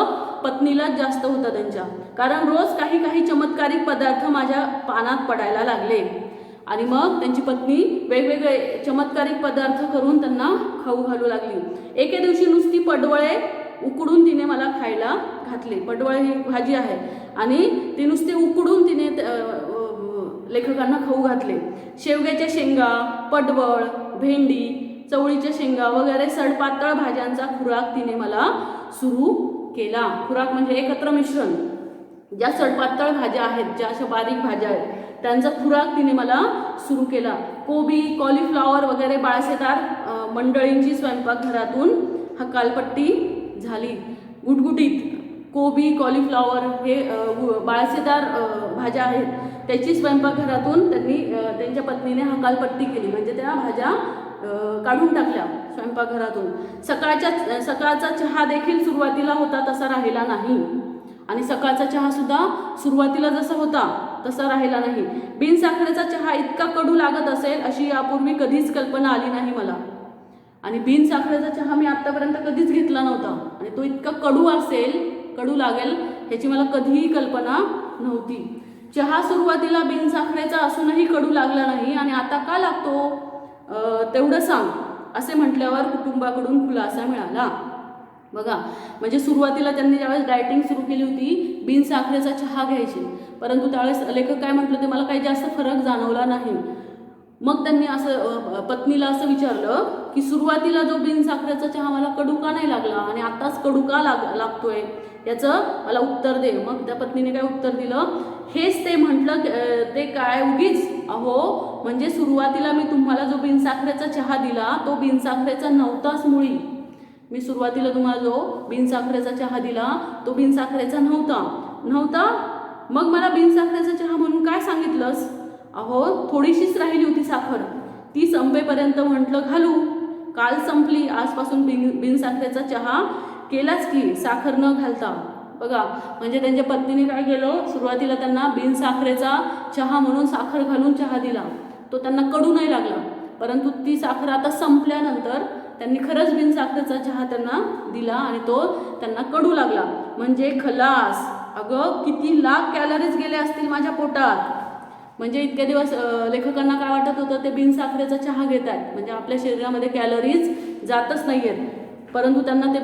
पत्नीलाच जास्त होता त्यांच्या, कारण रोज काही चमत्कारिक पदार्थ माझ्या पानात पडायला लागले. आणि मग त्यांची पत्नी वेगवेगळे चमत्कारिक पदार्थ करून त्यांना खाऊ घालू लागली. एके दिवशी नुसती पडवळे उकडून तिने मला खायला घातले. पडवळे ही भाजी आहे आणि ती नुसती उकडून तिने लेखकांना खाऊ घातले. शेवग्याच्या शेंगा, पडवळ, भेंडी, चवळीच्या शेंगा वगैरे सडपातळ भाज्यांचा खुराक तिने मला सुरू केला. खुराक म्हणजे एकत्र मिश्रण. ज्या सडपातळ भाज्या आहेत, ज्या अशा बारीक भाज्या आहेत, त्यांचा खुराक तिने मला सुरू केला. कोबी, कॉलीफ्लॉवर वगैरे बाळशेदार मंडळींची स्वयंपाकघरातून हकालपट्टी झाली. गुटगुटीत कोबी, कॉलीफ्लॉवर हे बाळशेदार भाज्या आहेत, त्याची स्वयंपाकघरातून त्यांच्या पत्नीने हकालपट्टी केली. म्हणजे त्या भाज्या काढून टाकल्या स्वयंपाकघरातून. सकाळचा चहा देखील सुरुवातीला होता तसा राहिला नाही. आणि सकाळचा चहा सुद्धा सुरुवातीला जसा होता तसा राहिला नाही. बिनसाखरेचा चहा इतका कडू लागत असेल अशी यापूर्वी कधीच कल्पना आली नाही मला. आणि बिनसाखरेचा चहा मी आत्तापर्यंत कधीच घेतला नव्हता आणि तो इतका कडू लागेल ह्याची मला कधीही कल्पना नव्हती. चहा सुरुवातीला बिनसाखरेचा असूनही कडू लागला नाही आणि आता का लागतो तेवढं सांग. असे म्हटल्यावर कुटुंबाकडून खुलासा मिळाला. बघा, म्हणजे सुरुवातीला त्यांनी ज्यावेळेस डायटिंग सुरू केली होती बिन साखरेचा चहा घ्यायची, परंतु त्यावेळेस लेखक काय म्हटलं ते मला काही जास्त फरक जाणवला नाही. मग त्यांनी असं पत्नीला असं विचारलं की सुरुवातीला जो बिन साखरेचा चहा मला कडू का नाही लागला आणि आत्ताच कडू का लागतोय, याचं मला उत्तर दे. मग त्या पत्नीने काय उत्तर दिलं, हेच ते म्हटलं ते काय उगीच, अहो म्हणजे सुरुवातीला मी तुम्हाला जो बिनसाखरेचा चहा दिला तो बिनसाखरेचा नव्हताच मुळी. मी सुरुवातीला तुम्हाला जो बिनसाखरेचा चहा दिला तो बिनसाखरेचा नव्हता. मग मला बिनसाखरेचा चहा म्हणून काय सांगितलंस? अहो थोडीशीच राहिली होती साखर, ती संपेपर्यंत म्हटलं घालू. काल संपली, आजपासून बिनसाखरेचा चहा केलाच की साखर न घालता. बघा, म्हणजे त्यांच्या पत्नीने काय केलं, सुरुवातीला त्यांना बिनसाखरेचा चहा म्हणून साखर घालून चहा दिला, तो त्यांना कडू नाही लागला. परंतु ती साखर आता संपल्यानंतर त्यांनी खरंच बिनसाखरेचा चहा त्यांना दिला आणि तो त्यांना कडू लागला. म्हणजे खलास. अगं किती लाख कॅलरीज गेले असतील माझ्या पोटात. म्हणजे इतके दिवस लेखकांना काय वाटत होतं, ते बिनसाखरेचा चहा घेत आहेत म्हणजे आपल्या शरीरामध्ये कॅलरीज जातच नाही आहेत. परंतु त्यांना ते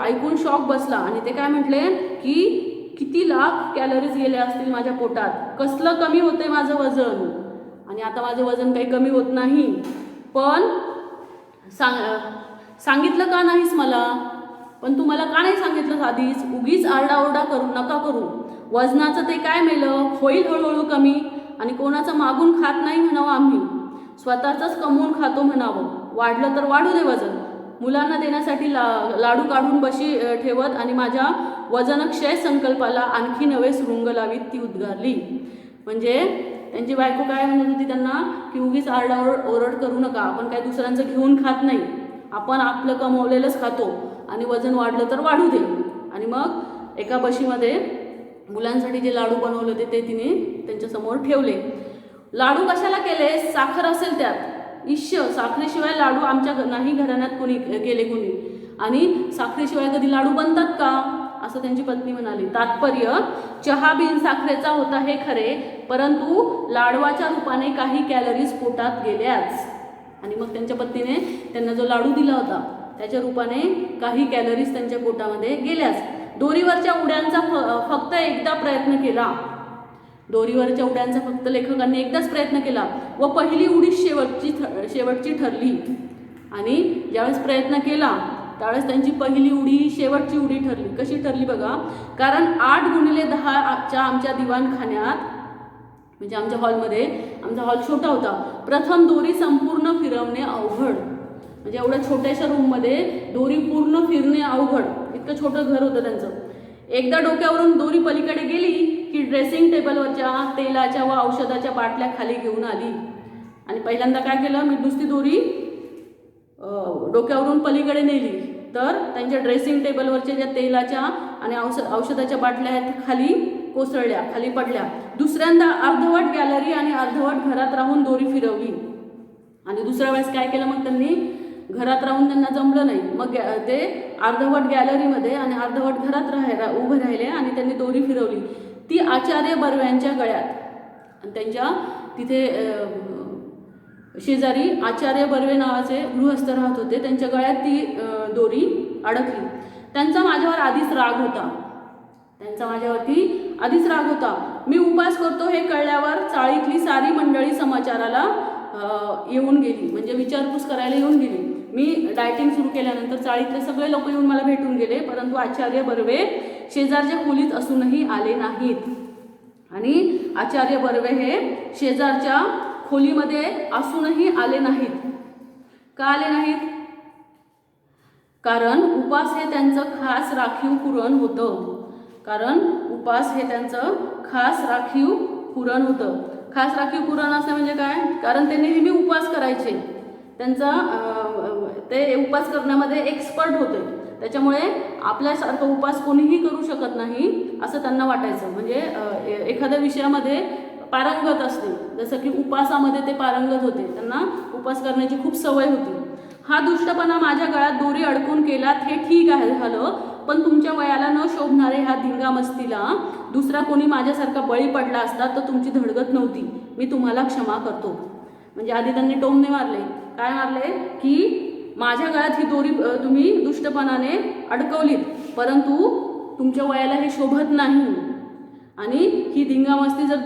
ऐकून शॉक बसला आणि ते काय म्हटले की किती लाख कॅलरीज गेले असतील माझ्या पोटात, कसलं कमी होते माझं वजन, आणि आता माझं वजन काही कमी होत नाही. पण सांगितलं का नाहीस मला? पण तू मला का नाही सांगितलं आधीच? उगीच आरडाओरडा नका करू. वजनाचं ते काय मेलं, होईल हळूहळू कमी. आणि कोणाचं मागून खात नाही म्हणावं आम्ही, स्वतःचंच कमवून खातो म्हणावं. वाढलं तर वाढू दे वजन. मुलांना देण्यासाठी लाडू काढून बशी ठेवत आणि माझ्या वजनक्षय संकल्पाला आणखी नवे सुरुंग लावीत ती उद्गारली. म्हणजे त्यांची बायको काय म्हणत होती त्यांना की उगीच ओरड करू नका, आपण काय दुसऱ्यांचं घेऊन खात नाही, आपण आपलं कमवलेलंच खातो आणि वजन वाढलं तर वाढू दे. आणि मग एका बशीमध्ये मुलांसाठी जे लाडू बनवले होते ते तिने त्यांच्यासमोर ठेवले. लाडू कशाला केले? साखर असेल त्यात. साखरेशिवाय लाडू आमच्या नाही घराण्यात कोणी केले कोणी, आणि साखरेशिवाय कधी लाडू बनतात का, असं त्यांची पत्नी म्हणाली. तात्पर्य, चहा बिन साखरेचा होता हे खरे, परंतु लाडवाच्या रूपाने काही कॅलरीज पोटात गेल्याच. आणि मग त्यांच्या पत्नीने त्यांना जो लाडू दिला होता त्याच्या रूपाने काही कॅलरीज त्यांच्या पोटामध्ये गेल्याच. दोरीवरच्या उड्यांचा फक्त एकदा प्रयत्न केला. दोरीवरच्या उड्यांचा फक्त लेखकांनी एकदाच प्रयत्न केला व पहिली उडी शेवटची ठरली. आणि ज्यावेळेस प्रयत्न केला त्यावेळेस त्यांची पहिली उडी शेवटची उडी ठरली. कशी ठरली बघा, कारण 8x10च्या आमच्या दिवाणखान्यात, म्हणजे आमच्या हॉलमध्ये, आमचा हॉल छोटा होता, प्रथम दोरी संपूर्ण फिरवणे अवघड. म्हणजे एवढ्या छोट्याशा रूममध्ये दोरी पूर्ण फिरणे अवघड, इतकं छोटं घर होतं त्यांचं. एकदा डोक्यावरून दोरी पलीकडे गेली की ड्रेसिंग टेबलवरच्या तेलाच्या व औषधाच्या बाटल्या खाली घेऊन आली. आणि पहिल्यांदा काय केलं, मी नुसती दोरी डोक्यावरून पलीकडे नेली तर त्यांच्या ड्रेसिंग टेबलवरच्या ज्या तेलाच्या आणि औषधाच्या बाटल्या आहेत खाली कोसळल्या, खाली पडल्या. दुसऱ्यांदा अर्धवट गॅलरी आणि अर्धवट घरात राहून दोरी फिरवली. आणि दुसऱ्या वेळेस काय केलं, मग त्यांनी घरात राहून त्यांना जमलं नाही, मग ते अर्धवट गॅलरीमध्ये आणि अर्धवट घरात उभे राहिले आणि त्यांनी दोरी फिरवली. ती आचार्य बर्व्यांच्या गळ्यात, आणि त्यांच्या तिथे शेजारी आचार्य बर्वे नावाचे गृहस्थ राहत होते, त्यांच्या गळ्यात ती दोरी अडकली. त्यांचा माझ्यावर आधीच राग होता. मी उपास करतो हे कळल्यावर चाळीतली सारी मंडळी समाचाराला येऊन गेली, म्हणजे विचारपूस करायला येऊन गेली. मी डायटिंग सुरू केल्यानंतर चाळीतले सगळे लोक येऊन मला भेटून गेले, परंतु आचार्य बर्वे शेजारच्या खोलीत असूनही आले नाहीत. आणि आचार्य बर्वे हे शेजारच्या खोलीमध्ये असूनही आले नाहीत. का आले नाहीत? कारण उपास हे त्यांचं खास राखीव पुरण होतं. खास राखीव पुरण असं म्हणजे काय? कारण ते नेहमी उपास करायचे, ते उपास करण्यामध्ये एक्सपर्ट होते, त्याच्यामुळे आपल्यासारखं उपास कोणीही करू शकत नाही असं त्यांना वाटायचं. म्हणजे एखाद्या विषयामध्ये पारंगत असते, जसं की उपासामध्ये ते पारंगत होते, त्यांना उपास करण्याची खूप सवय होती. हा दुष्टपणा माझ्या गळ्यात दोरी अडकून केलात हे ठीक आहे झालं, पण तुमच्या वयाला न शोभणारे ह्या धिंगामस्तीला दुसरा कोणी माझ्यासारखा बळी पडला असता तर तुमची धडगत नव्हती. मी तुम्हाला क्षमा करतो. म्हणजे आधी त्यांनी टोमणे मारले, काय मारले की माझ्या गळ्यात ही दोरी तुम्ही दुष्टपणाने अडकवलीत, परंतु तुमच्या वयाला हे शोभत नाही. आणि ही धिंगामस्ती जर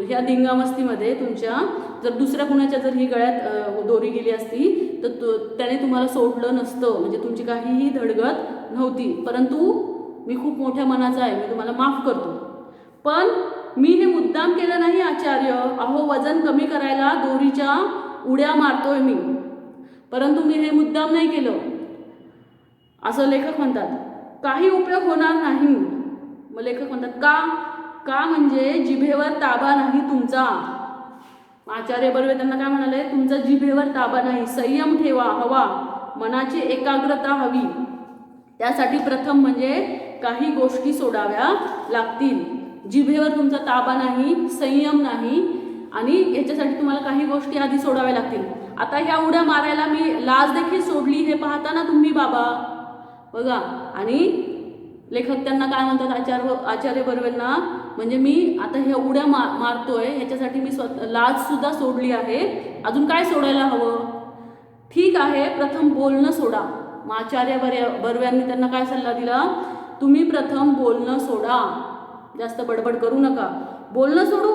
ह्या धिंगामस्तीमध्ये तुमच्या जर दुसऱ्या कुणाच्या जर ही गळ्यात दोरी गेली असती तर त्याने तुम्हाला सोडलं नसतं, म्हणजे तुमची काहीही धडगत नव्हती. परंतु मी खूप मोठ्या मनाचा आहे, मी तुम्हाला माफ करतो. पण मी हे मुद्दाम केलं नाही आचार्य. अहो, वजन कमी करायला दोरीच्या उड्या मारतोय मी, परंतु मी हे मुद्दाम नाही केलं, असं लेखक म्हणतात. काही उपयोग होणार नाही. मग लेखक म्हणतात का म्हणजे जिभेवर ताबा नाही तुमचा. आचार्य बर्वे त्यांना काय म्हणाले, तुमचा जिभेवर ताबा नाही, संयम ठेवा हवा, मनाची एकाग्रता हवी. त्यासाठी प्रथम म्हणजे काही गोष्टी सोडाव्या लागतील. जिभेवर तुमचा ताबा नाही, संयम नाही, आणि याच्यासाठी तुम्हाला काही गोष्टी आधी सोडाव्या लागतील. आता ह्या उड्या मारायला मी लाज देखील सोडली, हे पाहता ना तुम्ही बाबा, बघा. आणि लेखक त्यांना काय म्हणतात, आचार्य बर्वेंना, म्हणजे मी आता ह्या उड्या मारतोय ह्याच्यासाठी मी लाज सुद्धा सोडली आहे, अजून काय सोडायला हवं. ठीक आहे, प्रथम बोलणं सोडा. मग आचार्य बर्व्यांनी त्यांना काय सल्ला दिला, तुम्ही प्रथम बोलणं सोडा, जास्त बडबड करू नका. बोलणं सोडू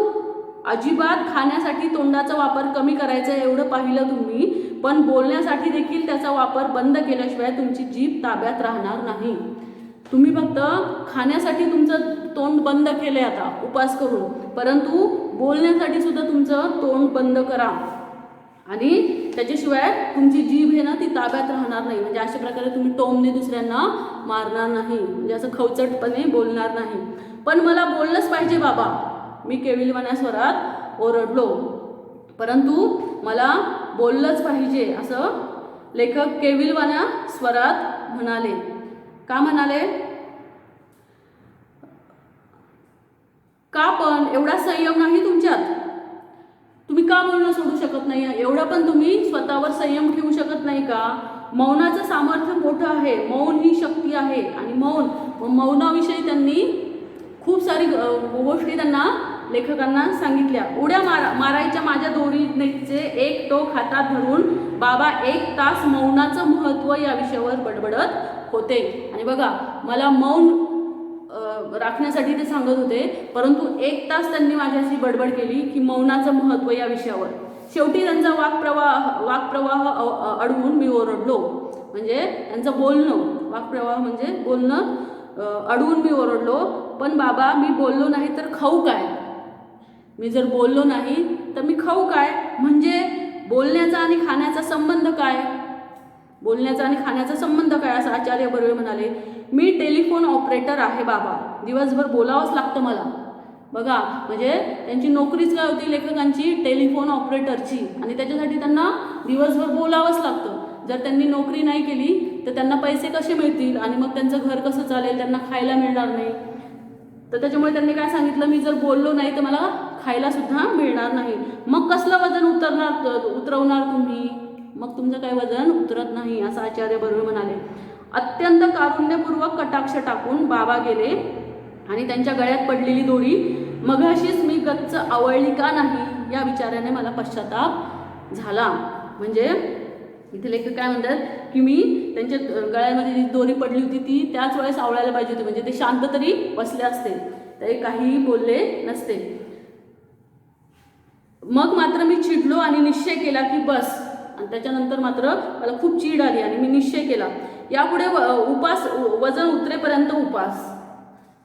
अजिबात. खाण्यासाठी तोंडाचा वापर कमी करायचा एवढं पाहिलं तुम्ही, पण बोलण्यासाठी देखील त्याचा वापर बंद केल्याशिवाय तुमची जीभ ताब्यात राहणार नाही. तुम्ही फक्त खाण्यासाठी तुमचं तोंड बंद केलंय आता उपास करून, परंतु बोलण्यासाठी सुद्धा तुमचं तोंड बंद करा, आणि त्याच्याशिवाय तुमची जीभ आहे ना ती ताब्यात राहणार नाही. म्हणजे अशा प्रकारे तुम्ही टोमने दुसऱ्यांना मारणार नाही, म्हणजे असं खवचटपणे बोलणार नाही. पण मला बोललंच पाहिजे बाबा, मी केविलवाण्या स्वरात ओरडलो, परंतु मला बोललंच पाहिजे, असं लेखक केविलवाण्या स्वरात म्हणाले. का म्हणाले, का पण एवढा संयम नाही तुमच्यात, तुम्ही का बोलणं सोडू शकत नाही, एवढं पण तुम्ही स्वतःवर संयम ठेवू शकत नाही का. मौनाचं सामर्थ्य मोठं आहे, मौन ही शक्ती आहे. आणि मौनाविषयी त्यांनी खूप सारी गोष्टी त्यांना लेखकांना सांगितल्या. उड्या मारायच्या माझ्या दोरीचे एक टोक हातात धरून बाबा 1 तास मौनाचं महत्त्व या विषयावर बडबडत होते. आणि बघा, मला मौन राखण्यासाठी ते सांगत होते, परंतु 1 तास त्यांनी माझ्याशी बडबड केली की मौनाचं महत्त्व या विषयावर. शेवटी त्यांचा वाक्प्रवाह अडवून मी ओरडलो, म्हणजे त्यांचं बोलणं, वाक्प्रवाह म्हणजे बोलणं अडवून मी ओरडलो. पण बाबा, मी बोललो नाही तर खाऊ काय, मी जर बोललो नाही तर मी खाऊ काय, म्हणजे बोलण्याचा आणि खाण्याचा संबंध काय, बोलण्याचा आणि खाण्याचा संबंध काय, असं आचार्य बर्वे म्हणाले. मी टेलिफोन ऑपरेटर आहे बाबा, दिवसभर बोलावंच लागतं मला. बघा, म्हणजे त्यांची नोकरीच काय होती लेखकांची, टेलिफोन ऑपरेटरची, आणि त्याच्यासाठी त्यांना दिवसभर बोलावंच लागतं. जर त्यांनी नोकरी नाही केली तर त्यांना पैसे कसे मिळतील, आणि मग त्यांचं घर कसं चालेल, त्यांना खायला मिळणार नाही. तर त्याच्यामुळे त्यांनी काय सांगितलं, मी जर बोललो नाही तर मला खायला सुद्धा मिळणार नाही. मग कसलं वजन उतरवणार तुम्ही, मग तुमचं काही वजन उतरत नाही, असं आचार्य बर्वे म्हणाले. अत्यंत कारुण्यपूर्वक कटाक्ष टाकून बाबा गेले आणि त्यांच्या गळ्यात पडलेली दोरी मघाशीच मी गच्च आवळली का नाही या विचाराने मला पश्चाताप झाला. म्हणजे इथे लेखक काय म्हणतात की मी त्यांच्या गळ्यामध्ये जी दोरी पडली होती ती त्याच वेळेस आवळायला पाहिजे होती, म्हणजे ते शांत तरी बसले असते, ते काहीही बोलले नसते. मग मात्र मी चिडलो आणि निश्चय केला की बस, आणि त्याच्यानंतर मात्र मला खूप चीड आली आणि मी निश्चय केला यापुढे वजन उतरेपर्यंत उपास.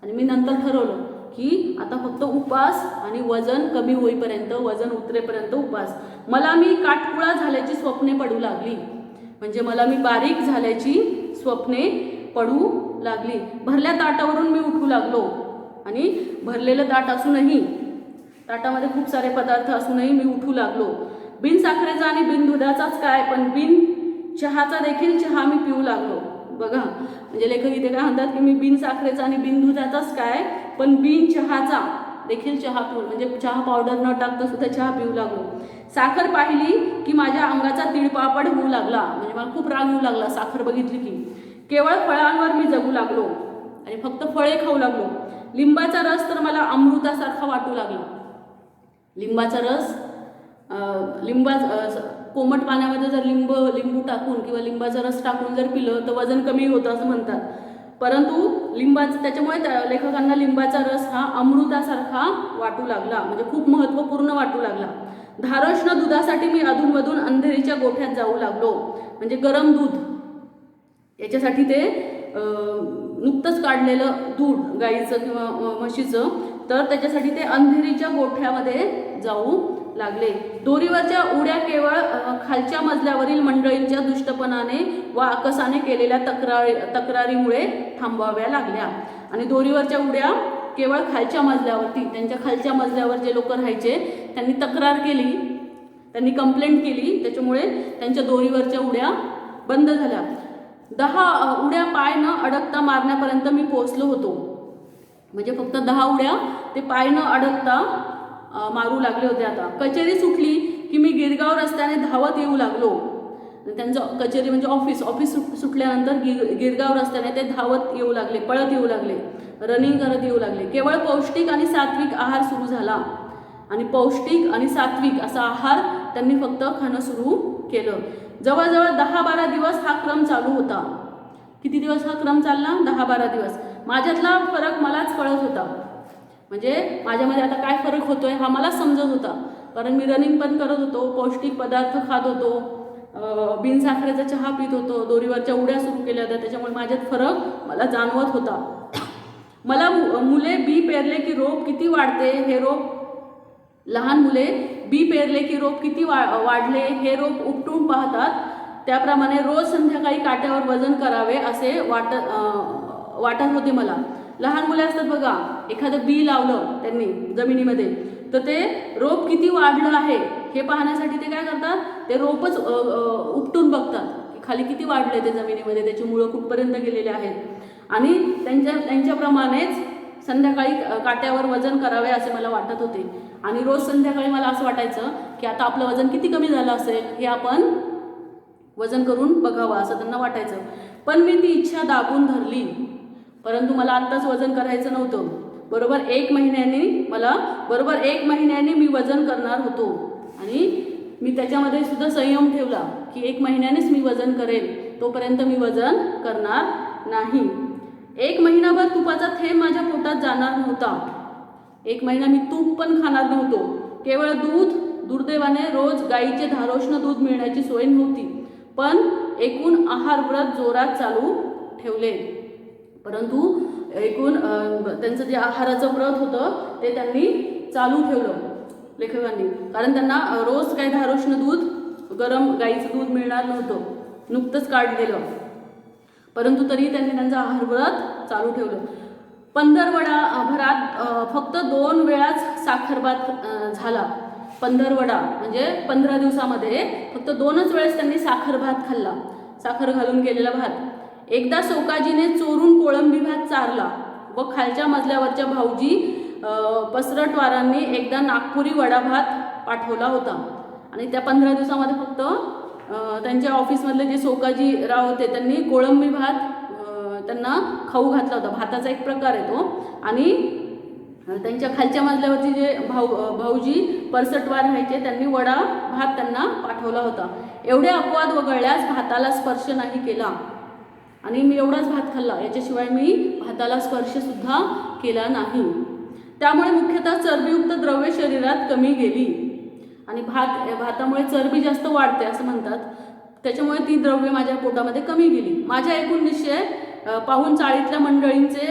आणि मी नंतर ठरवलं की आता फक्त उपास आणि वजन कमी होईपर्यंत, वजन उतरेपर्यंत उपास. मला मी काटकुळा झाल्याची स्वप्ने पडू लागली, म्हणजे मला मी बारीक झाल्याची स्वप्ने पडू लागली. भरल्या ताटावरून मी उठू लागलो, आणि भरलेलं ताट असूनही, ताटामध्ये खूप सारे पदार्थ असूनही मी उठू लागलो. बिन साखरेचा आणि बिन दुधाचाच काय, पण बिन चहाचा देखील चहा मी पिऊ लागलो. बघा, म्हणजे लेखक इथे काय म्हणतात की मी बिन साखरेचा आणि बिन दुधाचाच काय, पण बिन चहाचा देखील चहा पिऊ, म्हणजे चहा पावडर न टाकता सुद्धा चहा पिऊ लागलो. साखर पाहिली की माझ्या अंगाचा तिळपापड होऊ लागला, म्हणजे मला खूप राग येऊ लागला साखर बघितली की. केवळ फळांवर मी जगू लागलो आणि फक्त फळे खाऊ लागलो. लिंबाचा रस तर मला अमृतासारखा वाटू लागला. लिंबाचा रस, कोमट पाण्यामध्ये जर लिंबू टाकून किंवा लिंबाचा रस टाकून जर पिलं तर वजन कमी होतं असं म्हणतात. परंतु त्याच्यामुळे लेखकांना लिंबाचा रस हा अमृतासारखा वाटू लागला, म्हणजे खूप महत्त्वपूर्ण वाटू लागला. धारोष्ण दुधासाठी मी अधूनमधून अंधेरीच्या गोठ्यात जाऊ लागलो. म्हणजे गरम दूध याच्यासाठी ते नुकतंच काढलेलं दूध गाईचं किंवा म्हशीचं, तर त्याच्यासाठी ते अंधेरीच्या गोठ्यामध्ये जाऊ लागले. दोरीवरच्या उड्या केवळ खालच्या मजल्यावरील मंडळींच्या दुष्टपणाने व आकसाने केलेल्या तक्रारीमुळे थांबवाव्या लागल्या. आणि दोरीवरच्या उड्या केवळ खालच्या मजल्यावरती, त्यांच्या खालच्या मजल्यावर जे लोक राहायचे त्यांनी तक्रार केली, त्यांनी कंप्लेंट केली, त्याच्यामुळे त्यांच्या दोरीवरच्या उड्या बंद झाल्या. 10 उड्या पाय न अडकता मारण्यापर्यंत मी पोहोचलो होतो. म्हणजे फक्त 10 उड्या ते पाय न अडकता मारू लागले होते. आता कचेरी सुटली की मी गिरगाव रस्त्याने धावत येऊ लागलो. त्यांचं कचेरी म्हणजे ऑफिस सुटल्यानंतर गिरगाव रस्त्याने ते धावत येऊ लागले, पळत येऊ लागले, रनिंग करत येऊ लागले. केवळ पौष्टिक आणि सात्विक आहार सुरू झाला. आणि पौष्टिक आणि सात्विक असा आहार त्यांनी फक्त खाणं सुरू केलं. जवळजवळ 10-12 दिवस हा क्रम चालू होता. किती दिवस हा क्रम चालला? 10-12 दिवस. माझ्यातला फरक मलाच कळत होता. म्हणजे माझ्यामध्ये आता काय फरक होतोय हा मला समजत होता, कारण मी रनिंग पण करत होतो, पौष्टिक पदार्थ खात होतो, बिनसाखरेचा चहा पित होतो, दोरीवरच्या उड्या सुरू केल्या होत्या, त्याच्यामुळे माझ्यात फरक मला जाणवत होता. मला मुले बी पेरले की रोप किती वाढते हे रोप, लहान मुले बी पेरले की रोप किती वाढले हे रोप उपटून पाहतात, त्याप्रमाणे रोज संध्याकाळी काट्यावर वजन करावे असे वाटत होते मला. लहान मुले असतात बघा, एखादं बी लावलं त्यांनी जमिनीमध्ये, तर ते रोप किती वाढलं आहे हे पाहण्यासाठी ते काय करतात, ते रोपच उपटून बघतात की खाली किती वाढले ते जमिनीमध्ये, त्याची मुळं कुठपर्यंत गेलेले आहेत. आणि त्यांच्याप्रमाणेच संध्याकाळी काट्यावर वजन करावे असे मला वाटत होते. आणि रोज संध्याकाळी मला असं वाटायचं की आता आपलं वजन किती कमी झालं असेल हे आपण वजन करून बघावं असं त्यांना वाटायचं. पण मी ती इच्छा दाबून धरली. परंतु मला आत्ताच वजन करायचं नव्हतं. बरोबर एक महिन्याने मी वजन करणार होतो. आणि मी त्याच्यामध्ये सुद्धा संयम ठेवला की 1 महिन्यानेच मी वजन करेल, तोपर्यंत मी वजन करणार नाही. 1 महिनाभर तुपाचा थेंब माझ्या पोटात जाणार नव्हता. 1 महिना मी तूप पण खाणार नव्हतो. केवळ दूध. दुर्दैवाने रोज गाईचे धारोष्ण दूध मिळण्याची सोय नव्हती. पण एकूण आहार व्रत जोरात चालू ठेवले. परंतु एकूण त्यांचं जे आहाराचं व्रत होतं ते त्यांनी चालू ठेवलं लेखकांनी, कारण त्यांना रोज काही धारोष्ण दूध, गरम गाईचं दूध मिळणार नव्हतं, नुकतंच काढलेलं. परंतु तरी त्यांनी त्यांचं आहार व्रत चालू ठेवलं. पंधरवडाभरात फक्त 2 वेळाच साखरभात झाला. पंधरवडा म्हणजे 15 दिवसामध्ये फक्त 2च वेळेस त्यांनी साखरभात खाल्ला, साखर घालून केलेला भात. एकदा सोकाजीने चोरून कोळंबी भात चारला व खालच्या मजल्यावरच्या भाऊजी पसरटवारांनी एकदा नागपुरी वडा भात पाठवला होता. आणि त्या 15 दिवसामध्ये फक्त त्यांच्या ऑफिसमधले जे सोकाजी राव होते त्यांनी कोळंबी भात त्यांना खाऊ घातला होता. भाताचा एक प्रकार आहे तो. आणि त्यांच्या खालच्या मजल्यावरची जे भाऊजी परसटवार राहायचे त्यांनी वडा भात त्यांना पाठवला होता. एवढे अपवाद वगळल्यास भाताला स्पर्श नाही केला. आणि मी एवढाच भात खाल्ला, याच्याशिवाय मी भाताला स्पर्शसुद्धा केला नाही. त्यामुळे मुख्यतः चरबीयुक्त द्रव्य शरीरात कमी गेली. आणि भातामुळे चरबी जास्त वाढते असं म्हणतात, त्याच्यामुळे ती द्रव्य माझ्या पोटामध्ये कमी गेली. माझ्या एकूण निश्चय पाहून चाळीतल्या मंडळींचे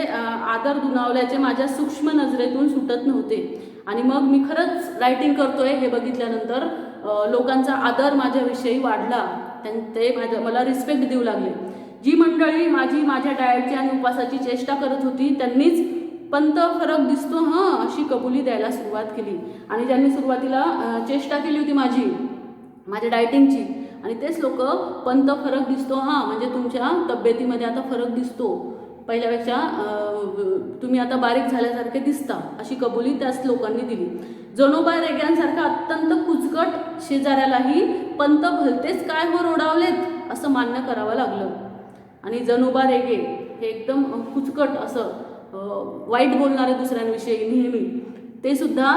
आदर दुणावल्याचे माझ्या सूक्ष्म नजरेतून सुटत नव्हते. आणि मग मी खरंच रायटिंग करतोय हे बघितल्यानंतर लोकांचा आदर माझ्याविषयी वाढला. ते मला रिस्पेक्ट देऊ लागले. जी मंडळी माझ्या डाएटची आणि उपवासाची चेष्टा करत होती त्यांनीच पंत फरक दिसतो हां अशी कबुली द्यायला सुरुवात केली. आणि ज्यांनी सुरुवातीला चेष्टा केली होती माझ्या डाएटिंगची, आणि तेच लोक पंत फरक दिसतो हां म्हणजे तुमच्या तब्येतीमध्ये आता फरक दिसतो, पहिल्यापेक्षा तुम्ही आता बारीक झाल्यासारखे दिसता, अशी कबुली त्याच लोकांनी दिली. जनोबा रेग्यांसारखा अत्यंत कुचकट शेजाऱ्यालाही पंत भलतेच काय हो रोडावलेत असं मान्य करावं लागलं. आणि जनोबा रेगे हे एकदम कुचकट असं वाईट बोलणारे दुसऱ्यांविषयी नेहमी, ते सुद्धा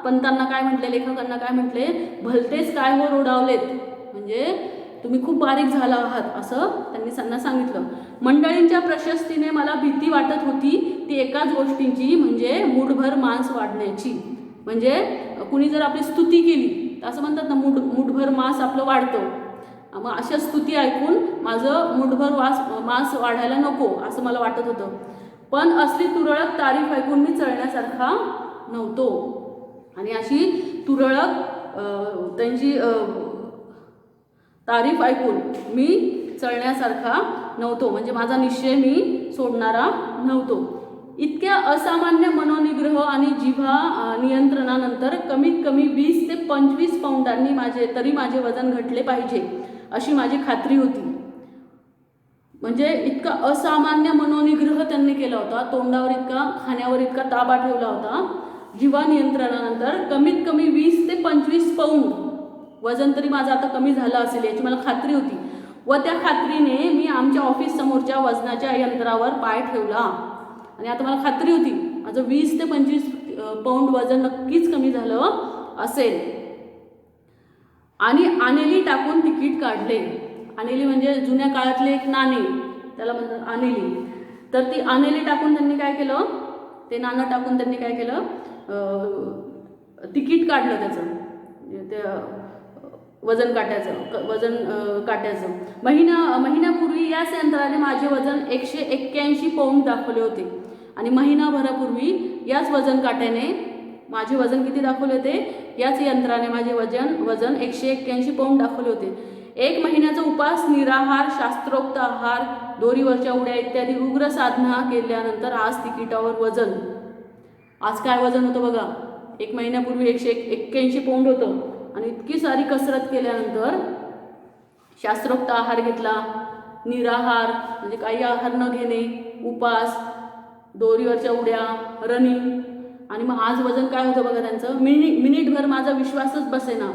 पंतांना काय म्हटले, लेखकांना काय म्हटले, भलतेच काय हो रोडावलेत. म्हणजे तुम्ही खूप बारीक झाला आहात असं त्यांनी त्यांना सांगितलं. मंडळींच्या प्रशस्तीने मला भीती वाटत होती ती एकाच गोष्टींची, म्हणजे मूठभर मांस वाढण्याची. म्हणजे कुणी जर आपली स्तुती केली तर असं म्हणतात ना, मूठभर मांस आपलं वाढतं. मग अशा स्तुती ऐकून माझं मूठभर मांस वाढायला नको असं मला वाटत होतं. पण असली तुरळक तारीफ ऐकून मी चढण्यासारखा नव्हतो. आणि अशी तुरळक त्यांची तारीफ ऐकून मी चढण्यासारखा नव्हतो, म्हणजे माझा निश्चय मी सोडणारा नव्हतो. इतक्या असामान्य मनोनिग्रह आणि जिव्हा नियंत्रणानंतर कमीत कमी 20 ते 25 पाऊंडांनी माझे वजन घटले पाहिजे अशी माझी खात्री होती. म्हणजे इतका असामान्य मनोनिग्रह त्यांनी केला होता, तोंडावर इतका, खाण्यावर इतका ताबा ठेवला होता. जिव्हा नियंत्रणानंतर कमीत कमी 20 ते 25 पाऊंड वजन तरी माझं आता कमी झालं असेल याची मला खात्री होती. व त्या खात्रीने मी आमच्या ऑफिस समोरच्या वजनाच्या यंत्रावर पाय ठेवला. आणि आता मला खात्री होती माझं 20 ते 25 पाऊंड वजन नक्कीच कमी झालं असेल. आणि आनेली टाकून तिकीट काढले. आनेली म्हणजे जुन्या काळातले एक नाणे, त्याला म्हणतात आनेली. तर ती आनेली टाकून त्यांनी काय केलं, ते नाणं टाकून त्यांनी काय केलं, तिकीट काढलं त्याचं, त्या वजन काट्याचं. महिन्यापूर्वी याच यंत्राने माझे वजन 181 पाऊंड दाखवले होते. आणि महिनाभरापूर्वी याच वजन काट्याने माझे वजन किती दाखवले होते, याच यंत्राने माझे वजन 181 पाऊंड दाखवले होते. 1 महिन्याचा उपास, निराहार, शास्त्रोक्त आहार, दोरीवरच्या उड्या इत्यादी उग्र साधना केल्यानंतर आज तिकिटावर वजन, आज काय वजन होतं बघा, 1 महिन्यापूर्वी 181 पाऊंड होतं. आणि इतकी सारी कसरत केल्यानंतर शास्त्रोक्त आहार घेतला, निराहार म्हणजे काही आहार न घेणे, उपास, दोरीवरच्या उड्या, रनिंग, आणि मग आज वजन काय होतं बघा त्यांचं, मिनिटभर माझा विश्वासच बसेना,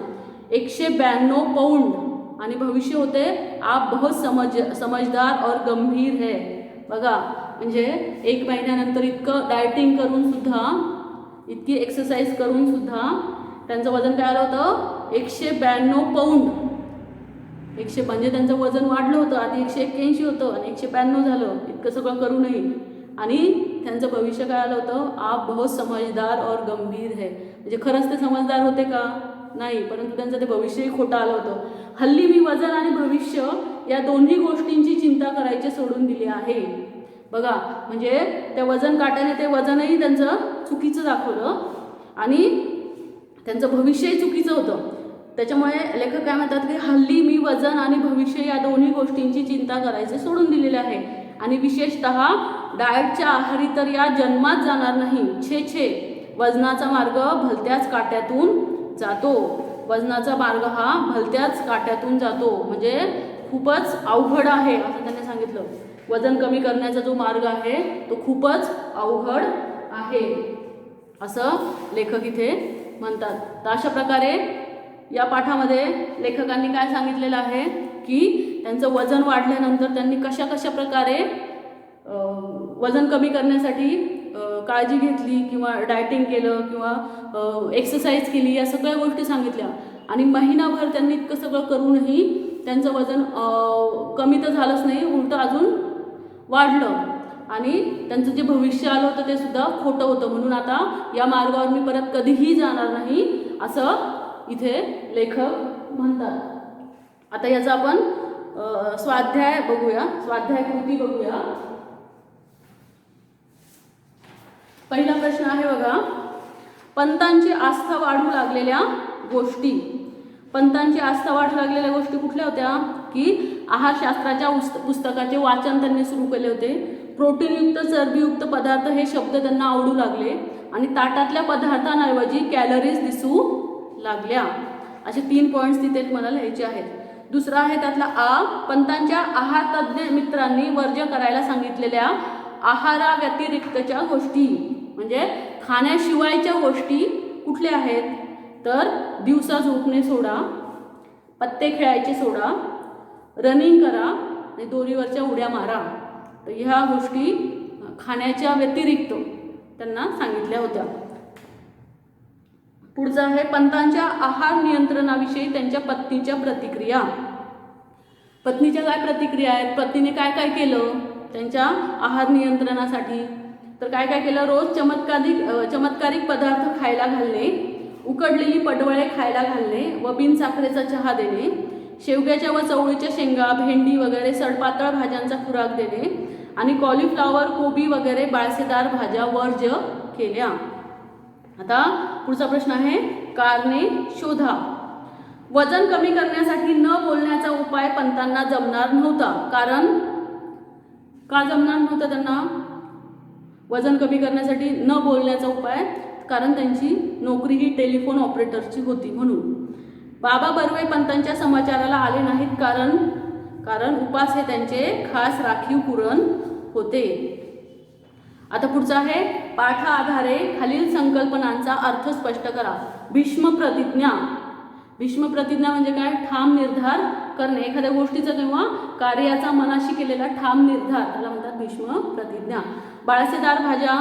192 पाऊंड. आणि भविष्य होते, आप बहुत समझदार और गंभीर है. बघा म्हणजे 1 महिन्यानंतर इतकं डायटिंग करून सुद्धा, इतकी एक्सरसाइज करून सुद्धा त्यांचं वजन काय आलं होतं, 192 पाऊंड. म्हणजे त्यांचं वजन वाढलं होतं, आधी 181 होतं आणि 192 झालं, इतकं सगळं करूनही. आणि त्यांचं भविष्य काय आलं होतं, आप बहुत समझदार और गंभीर है. म्हणजे खरंच ते समजदार होते का, नाही, परंतु त्यांचं ते भविष्यही खोटं आलं होतं. हल्ली मी वजन आणि भविष्य या दोन्ही गोष्टींची चिंता करायची सोडून दिली आहे. बघा म्हणजे त्या वजन काट्याने ते वजनही त्यांचं चुकीचं दाखवलं आणि त्यांचं भविष्यही चुकीचं होतं. त्याच्यामुळे लेखक काय म्हणतात की हल्ली मी वजन आणि भविष्य या दोन्ही गोष्टींची चिंता करायचे सोडून दिलेले आहे. आणि विशेषतः डाएटच्या आहारी तर या जन्मात जाणार नाही. छे, वजनाचा मार्ग भलत्याच काट्यातून जातो. वजनाचा मार्ग हा भलत्याच काट्यातून जातो, म्हणजे खूपच अवघड आहे असं त्यांनी सांगितलं. वजन कमी करण्याचा जो मार्ग आहे तो खूपच अवघड आहे असं लेखक इथे म्हणतात. तर अशा प्रकारे या पाठामध्ये लेखकांनी काय सांगितलेलं आहे की त्यांचं वजन वाढल्यानंतर त्यांनी कशा प्रकारे वजन कमी करण्यासाठी काळजी घेतली किंवा डायटिंग केलं किंवा एक्सरसाइज केली, या सगळ्या गोष्टी सांगितल्या. आणि महिनाभर त्यांनी इतकं सगळं करूनही त्यांचं वजन कमी तर झालंच नाही, उलटं अजून वाढलं. आणि त्यांचं जे भविष्य आलं होतं ते सुद्धा खोटं होतं. म्हणून आता या मार्गावर मी परत कधीही जाणार नाही असं इथे लेखक म्हणतात. आता याचा आपण स्वाध्याय बघूया, स्वाध्याय कृती बघूया. पहिला प्रश्न आहे बघा, पंतांची आस्था वाढू लागलेल्या गोष्टी. पंतांची आस्था वाढू लागलेल्या गोष्टी कुठल्या होत्या की आहारशास्त्राच्या पुस्तकाचे वाचन त्यांनी सुरू केले होते. प्रोटीनयुक्त, चरबीयुक्त पदार्थ हे शब्द त्यांना आवडू लागले आणि ताटातल्या पदार्थांऐवजी कॅलरीज दिसू लागल्या. असे 3 पॉईंट्स तिथे मला लिहायचे आहेत. दुसरा आहे त्यातला आ, पंतांच्या आहार तज्ज्ञ मित्रांनी वर्ज्य करायला सांगितलेल्या आहाराव्यतिरिक्तच्या गोष्टी, म्हणजे खाण्याशिवायच्या गोष्टी कुठल्या आहेत तर दिवसा झोपणे सोडा, पत्ते खेळायचे सोडा, रनिंग करा आणि दोरीवरच्या उड्या मारा. तर ह्या गोष्टी खाण्याच्या व्यतिरिक्त त्यांना सांगितल्या होत्या. पुढचं आहे पंतांच्या आहार नियंत्रणाविषयी त्यांच्या पत्नीच्या प्रतिक्रिया. पत्नीच्या काय प्रतिक्रिया आहेत, पत्नीने काय काय केलं त्यांच्या आहार नियंत्रणासाठी. तर काय काय केलं, रोज चमत्कारिक पदार्थ खायला घालणे, उकडलेली पडवळे खायला घालणे व बिनसाखरेचा चहा देणे, शेवग्याच्या व चवळीच्या शेंगा, भेंडी वगैरे सडपातळ भाज्यांचा खुराक देणे आणि कॉलीफ्लॉवर, कोबी वगैरे बाळसेदार भाज्या वर्ज्य केल्या. आता पुढचा प्रश्न आहे, कारणे शोधा. वजन कमी करण्यासाठी न बोलण्याचा उपाय पंतांना जमणार नव्हता. कारण का जमणार नव्हतं त्यांना वजन कमी करण्यासाठी न बोलण्याचा उपाय? कारण त्यांची नोकरी ही टेलिफोन ऑपरेटरची होती म्हणून. बाबा बर्वे पंतांच्या समाचाराला आले नाहीत कारण उपास हे त्यांचे खास राखीव पुरण होते. आता पुढचं आहे, पाठा आधारे खालील संकल्पनांचा अर्थ स्पष्ट करा. भीष्म प्रतिज्ञा. भीष्म प्रतिज्ञा म्हणजे काय, ठाम निर्धार करणे, एखाद्या गोष्टीचा किंवा कार्याचा मनाशी केलेला ठाम निर्धार, त्याला म्हणतात भीष्म प्रतिज्ञा. बाळसेदार भाज्या.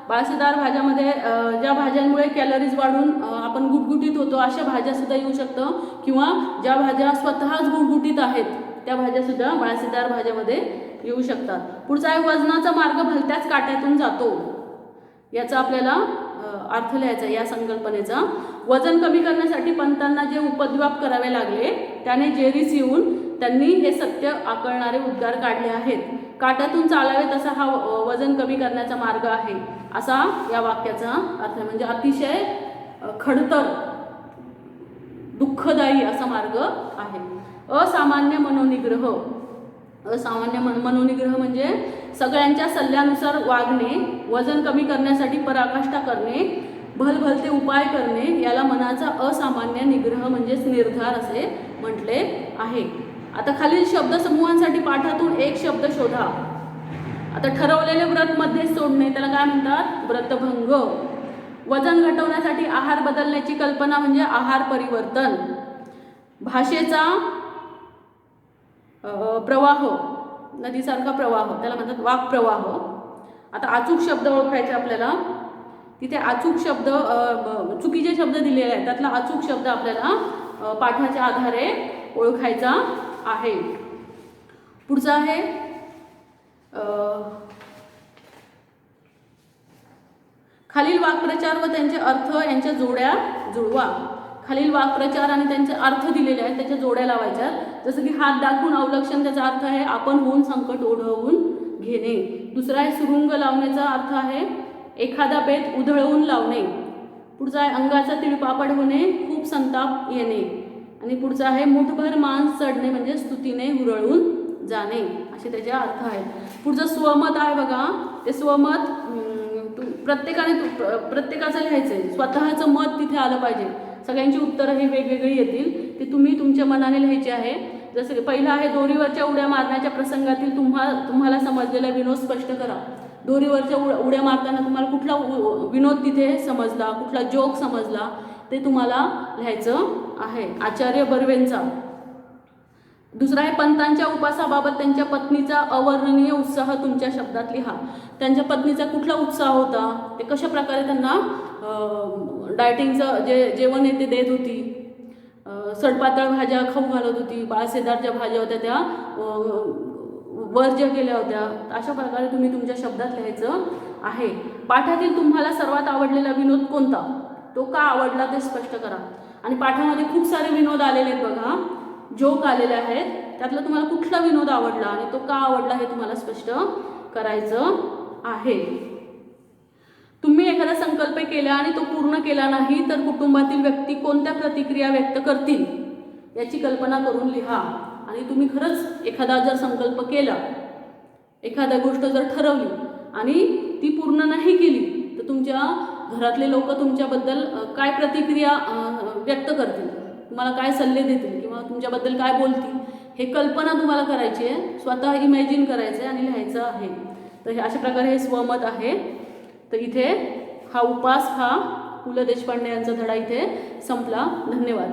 बाळसेदार भाज्यामध्ये ज्या भाज्यांमुळे कॅलरीज वाढून आपण गुटगुटीत होतो अशा भाज्या सुद्धा येऊ शकतं, किंवा ज्या भाज्या स्वतःच गुटगुटीत आहेत त्या भाज्या सुद्धा बाळसेदार भाज्यामध्ये येऊ शकतात. पुढचा आहे, वजनाचा मार्ग भलत्याच काट्यातून जातो. याचा आपल्याला अर्थ लिहायचा या संकल्पनेचा. वजन कमी करण्यासाठी पंतांना जे उपद्व्याप करावे लागले त्याने जेरीस येऊन त्यांनी हे सत्य आकळणारे उद्गार काढले आहेत. काट्यातून चालावे तसा हा वजन कमी करण्याचा मार्ग आहे, असा या वाक्याचा अर्थ. म्हणजे अतिशय खडतर, दुःखदायी असा मार्ग आहे. असामान्य मनोनिग्रह. असामान्य मनोनिग्रह म्हणजे सगळ्यांच्या सल्ल्यानुसार वागणे, वजन कमी करण्यासाठी पराकाष्ठा करणे, भलभलते उपाय करणे, याला मनाचा असामान्य निग्रह म्हणजेच निर्धार असे म्हटले आहे. आता खालील शब्द समूहांसाठी पाठातून एक शब्द शोधा. आता ठरवलेले व्रत मध्ये सोडणे, त्याला काय म्हणतात, व्रतभंग. वजन घटवण्यासाठी आहार बदलण्याची कल्पना म्हणजे आहार परिवर्तन. भाषेचा प्रवाह, नदीसारखा प्रवाह, त्याला म्हणतात वाक प्रवाह. आता अचूक शब्द ओळखायचे आपल्याला. तिथे अचूक शब्द, चुकीचे शब्द दिलेले आहेत, त्यातला अचूक शब्द आपल्याला पाठाच्या आधारे ओळखायचा आहे. पुढचा आहे, खालील वाक्प्रचार व त्यांचे अर्थ यांच्या जोड्या जुळवा. खालील वाक्प्रचार आणि त्यांचे अर्थ दिलेले आहेत, त्याच्या जोड्या लावायच्या. जसं की हात दाखवून अवलक्षण, त्याचा अर्थ आहे आपण होऊन संकट ओढवून घेणे. दुसरा आहे सुरुंग लावण्याचा अर्थ आहे एखादा बेत उधळवून लावणे. पुढचा आहे अंगाचा तिळपापड होणे, खूप संताप येणे. आणि पुढचा आहे मुठभर मांस चढणे म्हणजे स्तुतीने हुरळून जाणे, असे त्याचे अर्थ आहेत. पुढचं स्वमत आहे बघा. ते स्वमत प्रत्येकाचं लिहायचं आहे, स्वतःचं मत तिथे आलं पाहिजे. सगळ्यांची उत्तरं ही वेगवेगळी येतील, ते तुम्ही तुमच्या मनाने लिहायचे आहे. जसं पहिलं आहे, दोरीवरच्या उड्या मारण्याच्या प्रसंगातील तुम्हाला समजलेला विनोद स्पष्ट करा. दोरीवरच्या उड्या मारताना तुम्हाला कुठला विनोद तिथे समजला, कुठला जोक समजला, ते तुम्हाला लिहायचं आहे. आचार्य बर्वेंचा. दुसरा आहे पंतांच्या उपासाबाबत त्यांच्या पत्नीचा अवर्णनीय उत्साह तुमच्या शब्दात लिहा. त्यांच्या पत्नीचा कुठला उत्साह होता, ते कशा प्रकारे त्यांना डायटिंगचं जे जेवण आहे ते देत होती, सडपातळ भाज्या खाऊ घालत होती, बाळसेदार ज्या भाज्या होत्या त्या वर्ज्य केल्या होत्या. अशा प्रकारे तुम्ही तुमच्या शब्दात लिहायचं आहे. पाठातील तुम्हाला सर्वात आवडलेला विनोद कोणता, तो का आवडला ते स्पष्ट करा. आणि पाठामध्ये खूप सारे विनोद आलेले आहेत बघा, जोक आलेले आहेत, त्यातला तुम्हाला कुठला विनोद आवडला आणि तो का आवडला हे तुम्हाला स्पष्ट करायचं आहे. तुम्ही एखादा संकल्प केला आणि तो पूर्ण केला नाही तर कुटुंबातील व्यक्ती कोणत्या प्रतिक्रिया व्यक्त करतील याची कल्पना करून लिहा. आणि तुम्ही खरंच एखादा जर संकल्प केला, एखादा गोष्ट जर ठरवली आणि ती पूर्ण नाही केली तर तुमच्या घरातले लोक तुमच्याबद्दल काय प्रतिक्रिया व्यक्त करतील, तुम्हाला काय सल्ले देतील किंवा तुमच्याबद्दल काय बोलतील, हे कल्पना तुम्हाला करायची आहे, स्वतः इमॅजिन करायचं आहे आणि लिहायचं आहे. तर हे अशा प्रकारे हे स्वमत आहे. तर इथे हा उपास, हा पु ल देशपांडे यांचा धडा इथे संपला. धन्यवाद.